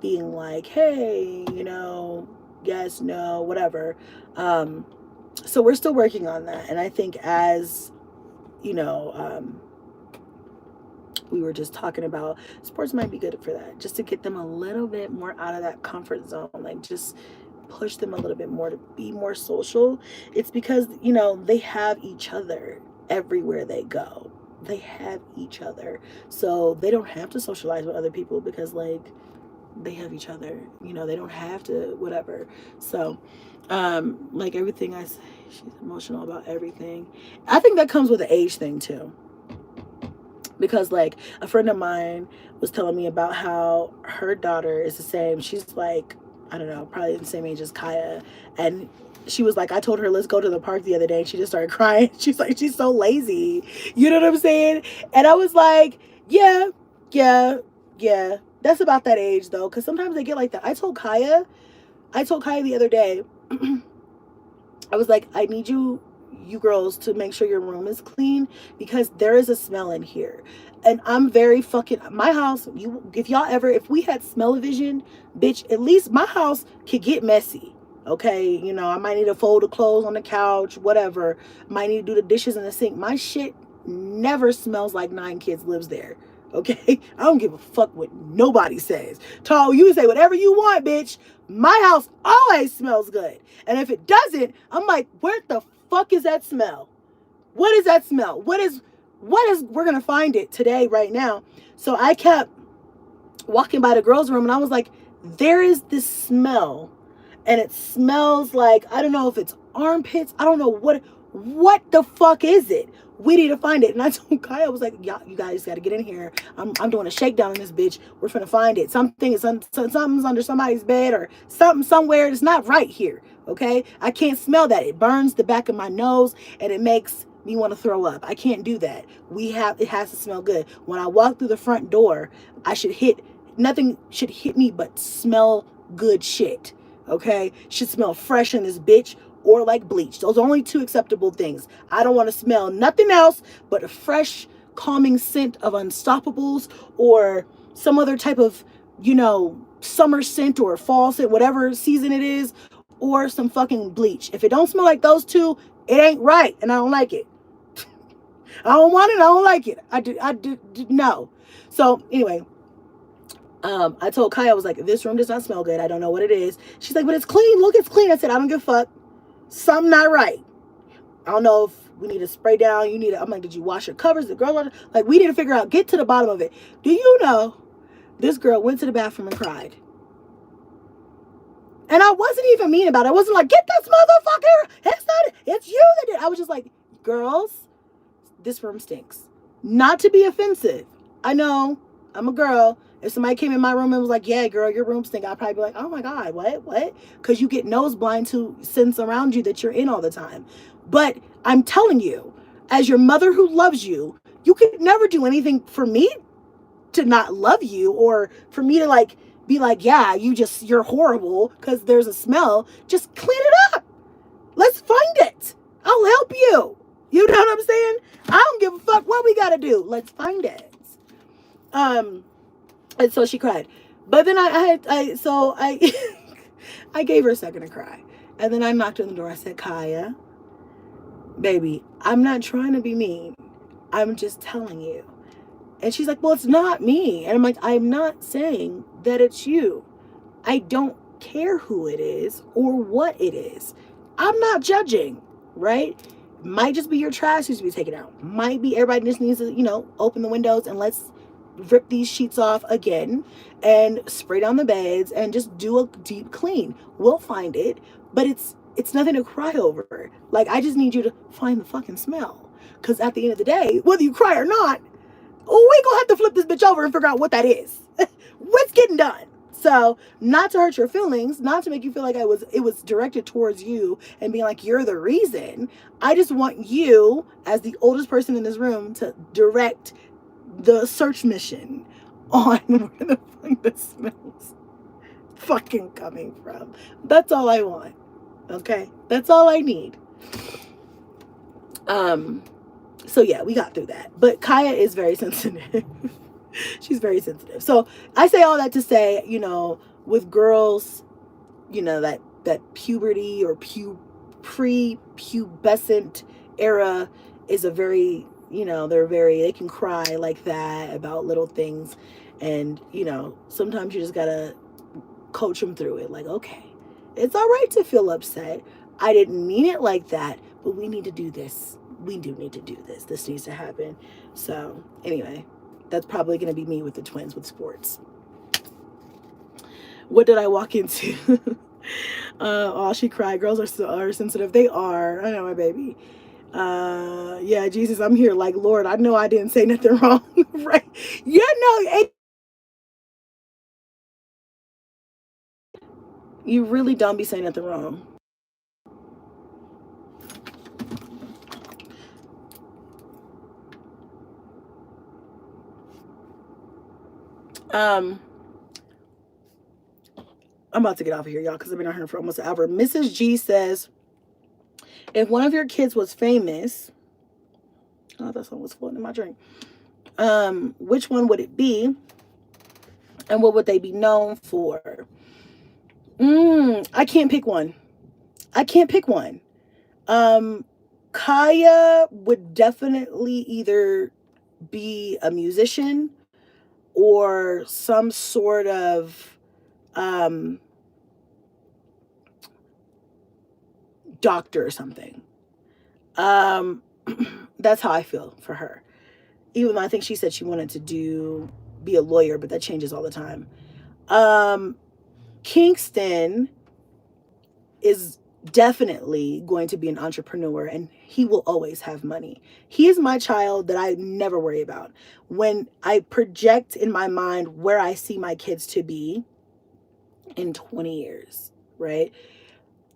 being like, hey, you know, yes, no, whatever. So we're still working on that. And I think as, you know, we were just talking about, sports might be good for that, just to get them a little bit more out of that comfort zone, like just push them a little bit more to be more social. It's because, you know, they have each other everywhere they go. They have each other. So they don't have to socialize with other people because, like, they have each other. You know, they don't have to, whatever. So, like everything I say, she's emotional about everything. I think that comes with the age thing, too. Because, like, a friend of mine was telling me about how her daughter is the same. She's, like, I don't know, probably the same age as Kaya. And she was like, I told her, let's go to the park the other day. And she just started crying. She's like, she's so lazy. You know what I'm saying? And I was like, yeah. That's about that age, though. Because sometimes they get like that. I told Kaya the other day, I was like, I need you girls to make sure your room is clean because there is a smell in here. And I'm very fucking, my house, if we had smell-o-vision, bitch, at least my house could get messy. Okay, you know, I might need to fold the clothes on the couch, whatever. Might need to do the dishes in the sink. My shit never smells like 9 kids lives there. Okay, I don't give a fuck what nobody says. Tall, you can say whatever you want, bitch. My house always smells good. And if it doesn't, I'm like, where the fuck is that smell? What is that smell? What is, we're going to find it today, right now. So I kept walking by the girls' room and I was like, there is this smell. And it smells like, I don't know if it's armpits. I don't know what the fuck is it? We need to find it. And I told Kaya, I was like, yeah, you guys got to get in here. I'm doing a shakedown in this bitch. We're finna find it. Something's under somebody's bed or something somewhere. It's not right here. Okay. I can't smell that. It burns the back of my nose and it makes me want to throw up. I can't do that. It has to smell good. When I walk through the front door, nothing should hit me but smell good shit. Okay. Should smell fresh in this bitch. Or like bleach. Those are only 2 acceptable things. I don't want to smell nothing else but a fresh, calming scent of Unstoppables or some other type of, you know, summer scent or fall scent, whatever season it is, or some fucking bleach. If it don't smell like those 2, it ain't right, and I don't like it. I don't want it. I don't like it. I do no. So anyway, I told Kaya, I was like, this room does not smell good. I don't know what it is. She's like, but it's clean. Look, it's clean. I said, I don't give a fuck. Something not right. I don't know if we need to spray down. I'm like, did you wash your covers? The girl, like, we need to figure out, get to the bottom of it. Do you know this girl went to the bathroom and cried? And I wasn't even mean about it. I wasn't like, get this motherfucker. It's you that did. I was just like, girls, this room stinks. Not to be offensive. I know I'm a girl. If somebody came in my room and was like, yeah, girl, your room stink, I'd probably be like, oh my God, what? Because you get nose blind to scents around you that you're in all the time. But I'm telling you, as your mother who loves you, you could never do anything for me to not love you or for me to like be like, yeah, you're horrible because there's a smell. Just clean it up. Let's find it. I'll help you. You know what I'm saying? I don't give a fuck what we got to do. Let's find it. And so she cried. But then I I gave her a second to cry. And then I knocked on the door. I said, Kaya, baby, I'm not trying to be mean. I'm just telling you. And she's like, well, it's not me. And I'm like, I'm not saying that it's you. I don't care who it is or what it is. I'm not judging, right? Might just be your trash needs to be taken out. Might be everybody just needs to, open the windows and let's rip these sheets off again and spray down the beds and just do a deep clean. We'll find it, but it's nothing to cry over. Like, I just need you to find the fucking smell. Because at the end of the day, whether you cry or not, we gonna have to flip this bitch over and figure out what that is. What's getting done? So, not to hurt your feelings, not to make you feel like it was directed towards you and being like you're the reason. I just want you, as the oldest person in this room, to direct the search mission on where the fuck the smell's fucking coming from. That's all I want. Okay? That's all I need. So yeah, we got through that. But Kaya is very sensitive. She's very sensitive. So I say all that to say, with girls, that puberty or pre-pubescent era is a very, they can cry like that about little things. And, sometimes you just gotta coach them through it. Like, okay, it's all right to feel upset. I didn't mean it like that, but we need to do this. We do need to do this. This needs to happen. So anyway, that's probably going to be me with the twins with sports. What did I walk into? Oh, she cried. Girls are sensitive. They are. I know, my baby. Yeah, Jesus, I'm here. Like, Lord, I know I didn't say nothing wrong. Right? Yeah, no. You really don't be saying nothing wrong. I'm about to get off of here, y'all, because I've been on here for almost an hour. Mrs. G says, if one of your kids was famous, oh, that song was floating in my drink. Which one would it be? And what would they be known for? I can't pick one. Kaya would definitely either be a musician or some sort of doctor or something. That's how I feel for her. Even though I think she said she wanted to be a lawyer, but that changes all the time. Kingston is definitely going to be an entrepreneur, and he will always have money. He is my child that I never worry about. When I project in my mind where I see my kids to be in 20 years, right?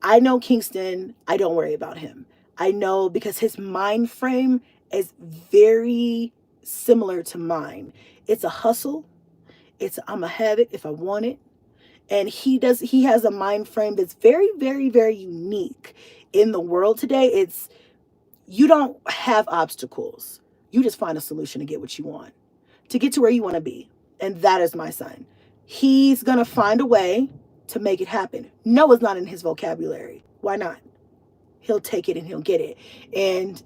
I know Kingston, I don't worry about him. I know because his mind frame is very similar to mine. It's a hustle. I'm gonna have it if I want it. And he has a mind frame that's very, very, very unique in the world today. You don't have obstacles. You just find a solution to get what you want, to get to where you want to be. And that is my son. He's going to find a way to make it happen. No, it's not in his vocabulary. Why not? He'll take it and he'll get it. And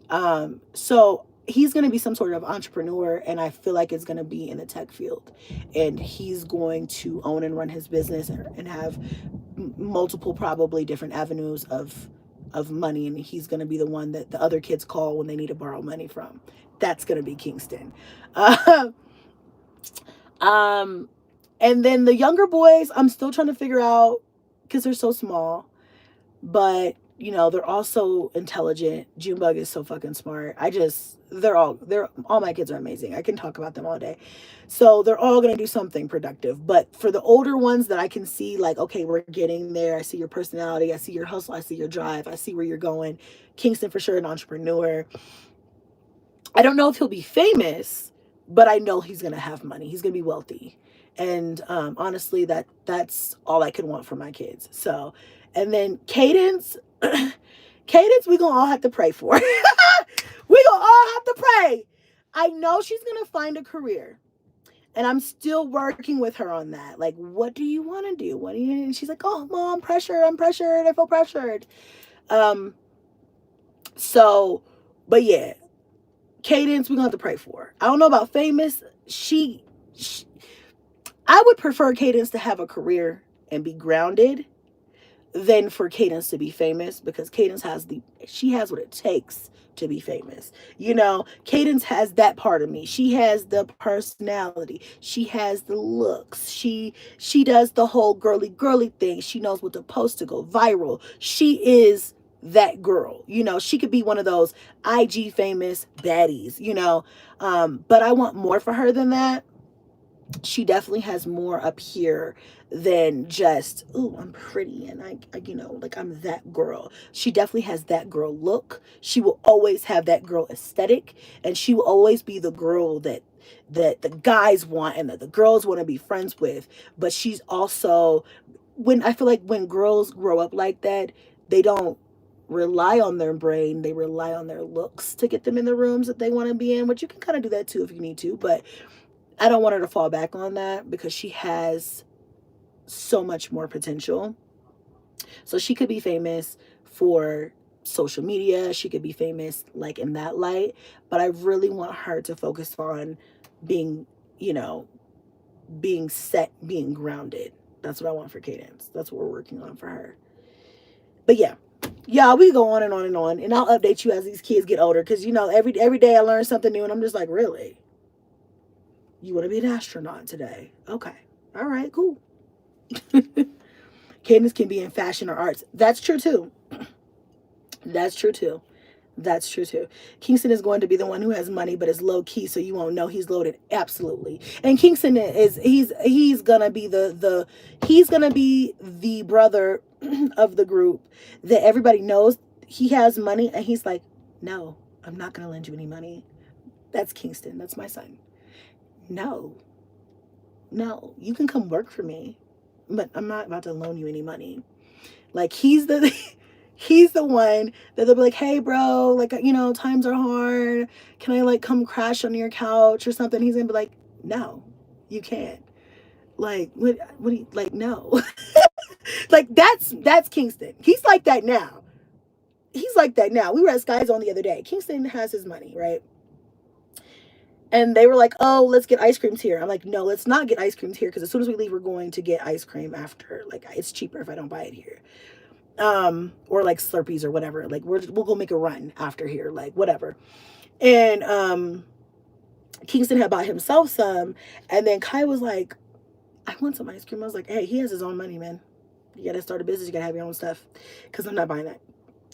so he's going to be some sort of entrepreneur, and I feel like it's going to be in the tech field. And he's going to own and run his business and have multiple, probably different avenues of money, and he's going to be the one that the other kids call when they need to borrow money from. That's going to be Kingston. And then the younger boys, I'm still trying to figure out, because they're so small, but they're also intelligent. Junebug is so fucking smart. All my kids are amazing. I can talk about them all day. So they're all going to do something productive. But for the older ones that I can see, like, okay, we're getting there. I see your personality. I see your hustle. I see your drive. I see where you're going. Kingston, for sure, an entrepreneur. I don't know if he'll be famous, but I know he's going to have money. He's going to be wealthy. And honestly, that's all I could want for my kids. So, and then Cadence, we gonna all have to pray for. We gonna all have to pray. I know she's gonna find a career, and I'm still working with her on that. Like, what do you want to do? And she's like, oh, Mom, I'm pressured. I feel pressured. So, but yeah, Cadence, we're gonna have to pray for her. I don't know about famous. I would prefer Cadence to have a career and be grounded than for Cadence to be famous, because Cadence she has what it takes to be famous. You know, Cadence has that part of me. She has the personality. She has the looks. She does the whole girly thing. She knows what to post to go viral. She is that girl. You know, she could be one of those IG famous baddies, you know. But I want more for her than that. She definitely has more up here than just, ooh, I'm pretty and I you know, like I'm that girl. She definitely has that girl look. She will always have that girl aesthetic, and she will always be the girl that the guys want and that the girls want to be friends with. But she's also, when I feel like when girls grow up like that, they don't rely on their brain, they rely on their looks to get them in the rooms that they want to be in, which you can kind of do that too if you need to, but I don't want her to fall back on that because she has so much more potential. So she could be famous for social media. She could be famous like in that light. But I really want her to focus on being, you know, being set, being grounded. That's what I want for Cadence. That's what we're working on for her. But yeah, yeah, we go on and on and on. And I'll update you as these kids get older. Because, you know, every day I learn something new. And I'm just like, really? You want to be an astronaut today? Okay. All right, cool. Cadence can be in fashion or arts. That's true too. That's true too. That's true too. Kingston is going to be the one who has money, but is low key, so you won't know he's loaded. Absolutely. And Kingston is he's gonna be he's gonna be the brother of the group that everybody knows he has money, and he's like, no, I'm not gonna lend you any money. That's Kingston. That's my son. No, no, you can come work for me, but I'm not about to loan you any money. Like he's the he's the one that they'll be like, hey bro, like, you know, times are hard. Can I like come crash on your couch or something? He's gonna be like, no, you can't. Like what do you like, no. Like that's Kingston. He's like that now. He's like that now. We were at Sky Zone the other day. Kingston has his money, right? And they were like, oh, let's get ice creams here. I'm like, no, let's not get ice creams here, because as soon as we leave, we're going to get ice cream after. Like, it's cheaper if I don't buy it here. Or like Slurpees or whatever. Like, we'll go make a run after here, like whatever. And Kingston had bought himself some, and then Kai was like, I want some ice cream. I was like, hey, he has his own money, man. You gotta start a business, you gotta have your own stuff. Because I'm not buying that.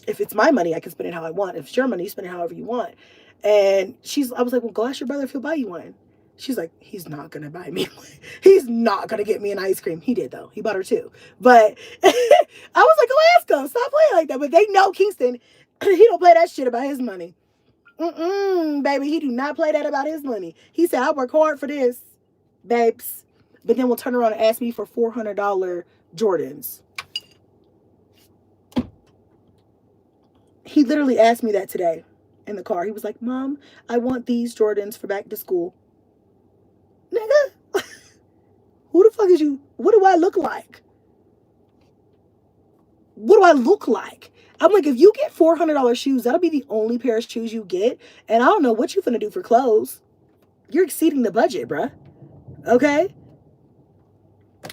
If it's my money, I can spend it how I want. If it's your money, you spend it however you want. And I was like, well, go ask your brother if he'll buy you one. She's like, he's not going to buy me one. He's not going to get me an ice cream. He did, though. He bought her two. But I was like, go ask him. Stop playing like that. But they know Kingston. He don't play that shit about his money. Baby, he do not play that about his money. He said, I work hard for this, babes. But then we'll turn around and ask me for $400 Jordans. He literally asked me that today in the car. He was like, Mom, I want these Jordans for back to school. Nigga, who the fuck is you? What do I look like? What do I look like? I'm like, if you get $400 shoes, that'll be the only pair of shoes you get. And I don't know what you're finna do for clothes. You're exceeding the budget, bruh. Okay?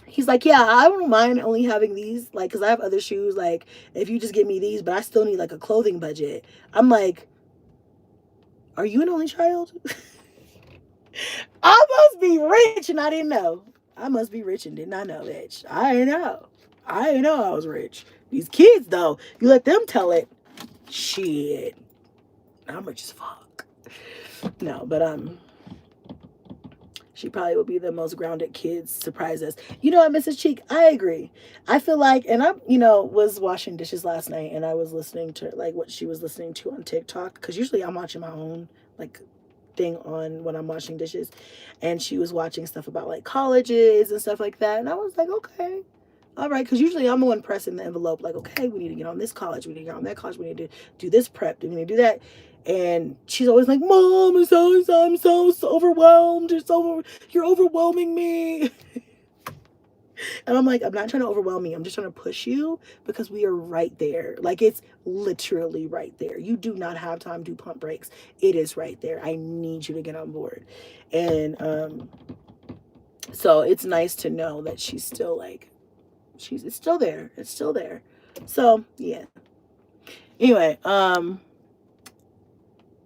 He's like, yeah, I don't mind only having these, like, because I have other shoes, like, if you just give me these, but I still need, like, a clothing budget. I'm like, are you an only child? I must be rich and I didn't know. I must be rich and did not know, bitch. I didn't know. I didn't know I was rich. These kids, though, you let them tell it. Shit. I'm rich as fuck. No, but, she probably would be the most grounded kids. Surprise us. You know what, Mrs. Cheek? I agree. I feel like, and I, was washing dishes last night, and I was listening to like what she was listening to on TikTok, because usually I'm watching my own like thing on when I'm washing dishes, and she was watching stuff about like colleges and stuff like that, and I was like, okay, all right, because usually I'm the one pressing the envelope, like, okay, we need to get on this college, we need to get on that college, we need to do this prep, we need to do that. And she's always like, Mom, I'm so overwhelmed. You're overwhelming me. And I'm like, I'm not trying to overwhelm you. I'm just trying to push you, because we are right there. Like, it's literally right there. You do not have time to pump brakes. It is right there. I need you to get on board. And so it's nice to know that she's still like It's still there. It's still there. So yeah. Anyway,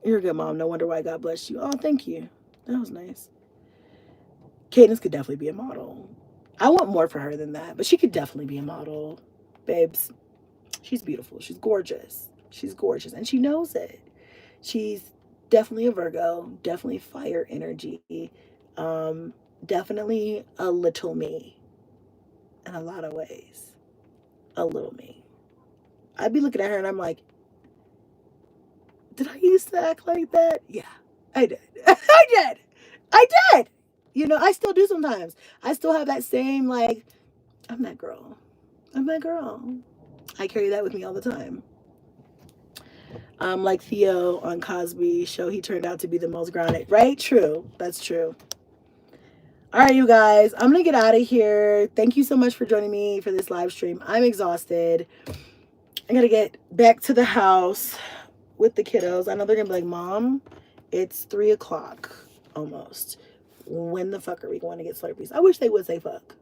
you're a good mom. No wonder why God blessed you. Oh, thank you. That was nice. Cadence could definitely be a model. I want more for her than that, but she could definitely be a model. Babes, she's beautiful. She's gorgeous. She's gorgeous. And she knows it. She's definitely a Virgo, definitely fire energy, um, definitely a little me in a lot of ways. A little me. I'd be looking at her and I'm like, did I used to act like that? Yeah, I did. I did. I did. You know, I still do sometimes. I still have that same, like, I'm that girl. I'm that girl. I carry that with me all the time. Like Theo on Cosby show, he turned out to be the most grounded. Right? True. That's true. All right, you guys, I'm gonna get out of here. Thank you so much for joining me for this live stream. I'm exhausted. I gotta get back to the house with the kiddos. I know they're gonna be like, Mom, it's 3 o'clock almost. When the fuck are we going to get Slurpees? I wish they would say fuck.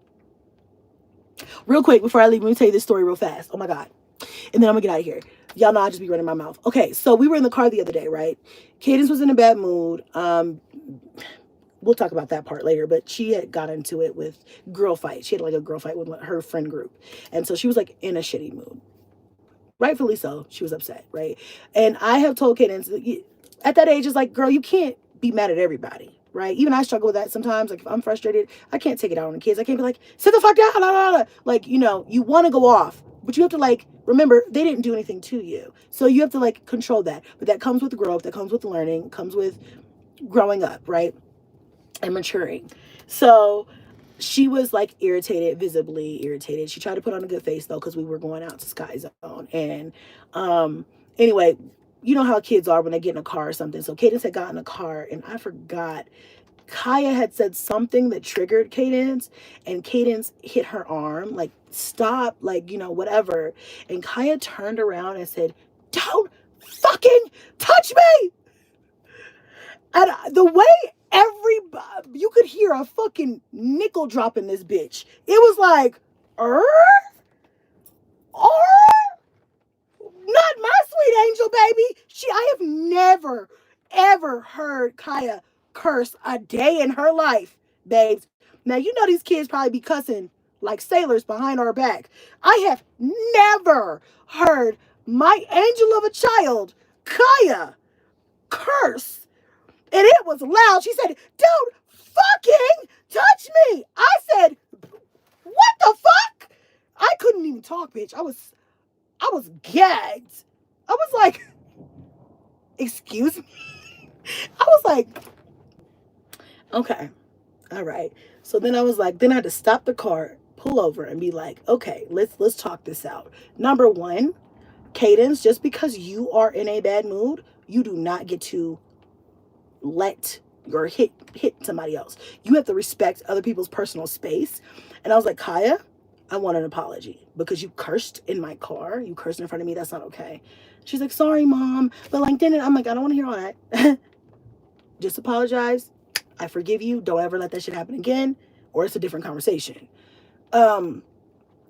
Real quick, before I leave, let me tell you this story real fast. Oh my God. And then I'm gonna get out of here. Y'all know I just be running my mouth. Okay, so we were in the car the other day, right? Cadence was in a bad mood. We'll talk about that part later, but she had got into it with girl fight. She had like a girl fight with her friend group. And so she was like in a shitty mood. Rightfully so. She was upset, right? And I have told Cadence at that age, it's like, girl, you can't be mad at everybody, right? Even I struggle with that sometimes. Like if I'm frustrated, I can't take it out on the kids. I can't be like, sit the fuck down, blah, blah, blah. Like, you know, you want to go off, but you have to like, remember, they didn't do anything to you. So you have to like control that. But that comes with growth, that comes with learning, comes with growing up, right? And maturing. So she was like irritated, visibly irritated. She tried to put on a good face though, because we were going out to Sky Zone. And anyway, you know how kids are when they get in a car or something. So Cadence had gotten a car and I forgot. Kaya had said something that triggered Cadence, and Cadence hit her arm, like, stop, like, you know, whatever. And Kaya turned around and said, don't fucking touch me. And the way you could hear a fucking nickel drop in this bitch. It was like, not my sweet angel, baby. I have never, ever heard Kaya curse a day in her life, babes. Now, you know these kids probably be cussing like sailors behind our back. I have never heard my angel of a child, Kaya, curse. And it was loud. She said, don't fucking touch me. I said, what the fuck? I couldn't even talk, bitch. I was gagged. I was like, excuse me? I was like, okay, all right. So then I was like, then I had to stop the car, pull over, and be like, okay, let's talk this out. Number one, Cadence, just because you are in a bad mood, you do not get to let your hit somebody else. You have to respect other people's personal space. And I was like, Kaya, I want an apology because you cursed in my car. You cursed in front of me. That's not okay. She's like, sorry, Mom. But like, then I'm like, I don't want to hear all that. Just apologize. I forgive you. Don't ever let that shit happen again, or it's a different conversation. And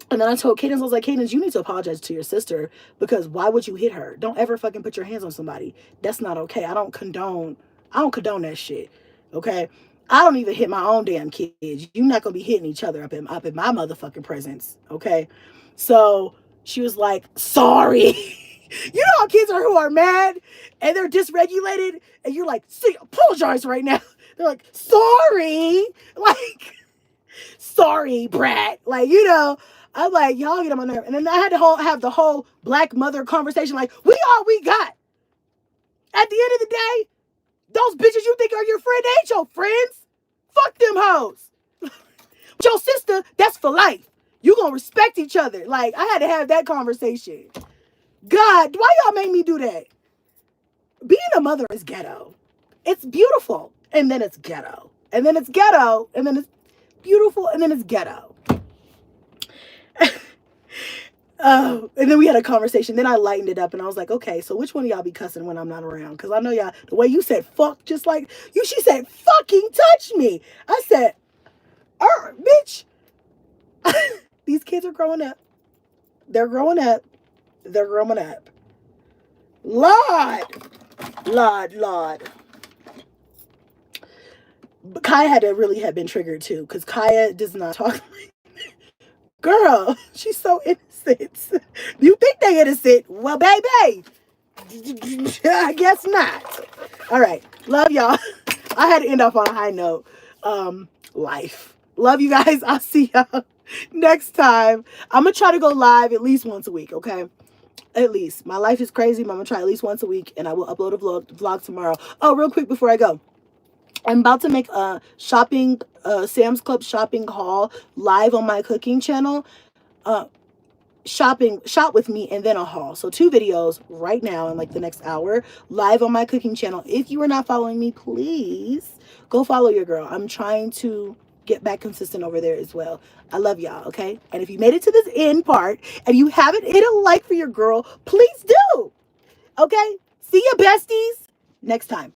then I told Cadence, I was like, Cadence, you need to apologize to your sister because why would you hit her? Don't ever fucking put your hands on somebody. That's not okay. I don't condone that shit. Okay? I don't even hit my own damn kids. You're not gonna be hitting each other up in my motherfucking presence. Okay? So she was like, sorry. You know how kids are who are mad and they're dysregulated and you're like, see, apologize right now. They're like, sorry. Like, sorry, brat. Like, you know, I'm like, y'all get on my nerve. And then I had to have the whole black mother conversation, like, we all we got. At the end of the day, those bitches you think are your friend ain't your friends. Fuck them hoes. Your sister, that's for life. You gonna respect each other. Like, I had to have that conversation. God, why y'all make me do that? Being a mother is ghetto. It's beautiful. And then it's ghetto. And then it's ghetto. And then it's beautiful. And then it's ghetto. And then we had a conversation. Then I lightened it up and I was like, okay, so which one of y'all be cussing when I'm not around? Because I know y'all, the way you said fuck, just like you, she said, fucking touch me. I said, bitch. These kids are growing up. They're growing up. They're growing up. Lord, Lord. But Kaya had to really have been triggered too, because Kaya does not talk like, girl, she's so innocent. You think they innocent? Well, baby, I guess not. All right. Love y'all. I had to end off on a high note. Life. Love you guys. I'll see y'all next time. I'm going to try to go live at least once a week, okay? At least. My life is crazy, but I'm going to try at least once a week, and I will upload a vlog tomorrow. Oh, real quick before I go. I'm about to make a Sam's Club shopping haul live on my cooking channel. Shop with me and then a haul. So 2 videos right now in like the next hour live on my cooking channel. If you are not following me, please go follow your girl. I'm trying to get back consistent over there as well. I love y'all, okay? And if you made it to this end part and you haven't hit a like for your girl, please do. Okay? See ya, besties next time.